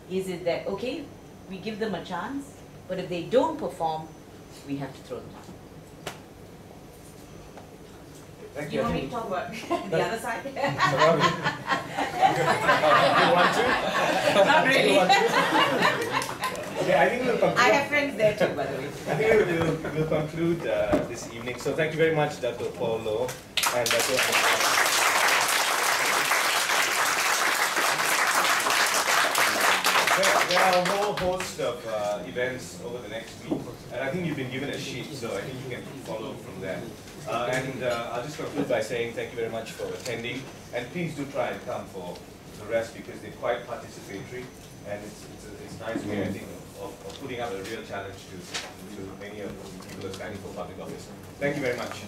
is it that, okay, we give them a chance, but if they don't perform, we have to throw them out. Thank Do you want me to talk about the other side? You want to? Not really. Okay, I think we'll conclude. I have friends there too, by the way. I think we'll conclude this evening. So thank you very much, Dato Paulo and Dato. There are a whole host of events over the next week, and I think you've been given a sheet, so I think you can follow from there. I'll just conclude by saying thank you very much for attending, and please do try and come for the rest because they're quite participatory, and it's a nice way, I think, of putting up a real challenge to many of the people who are standing for public office. Thank you very much.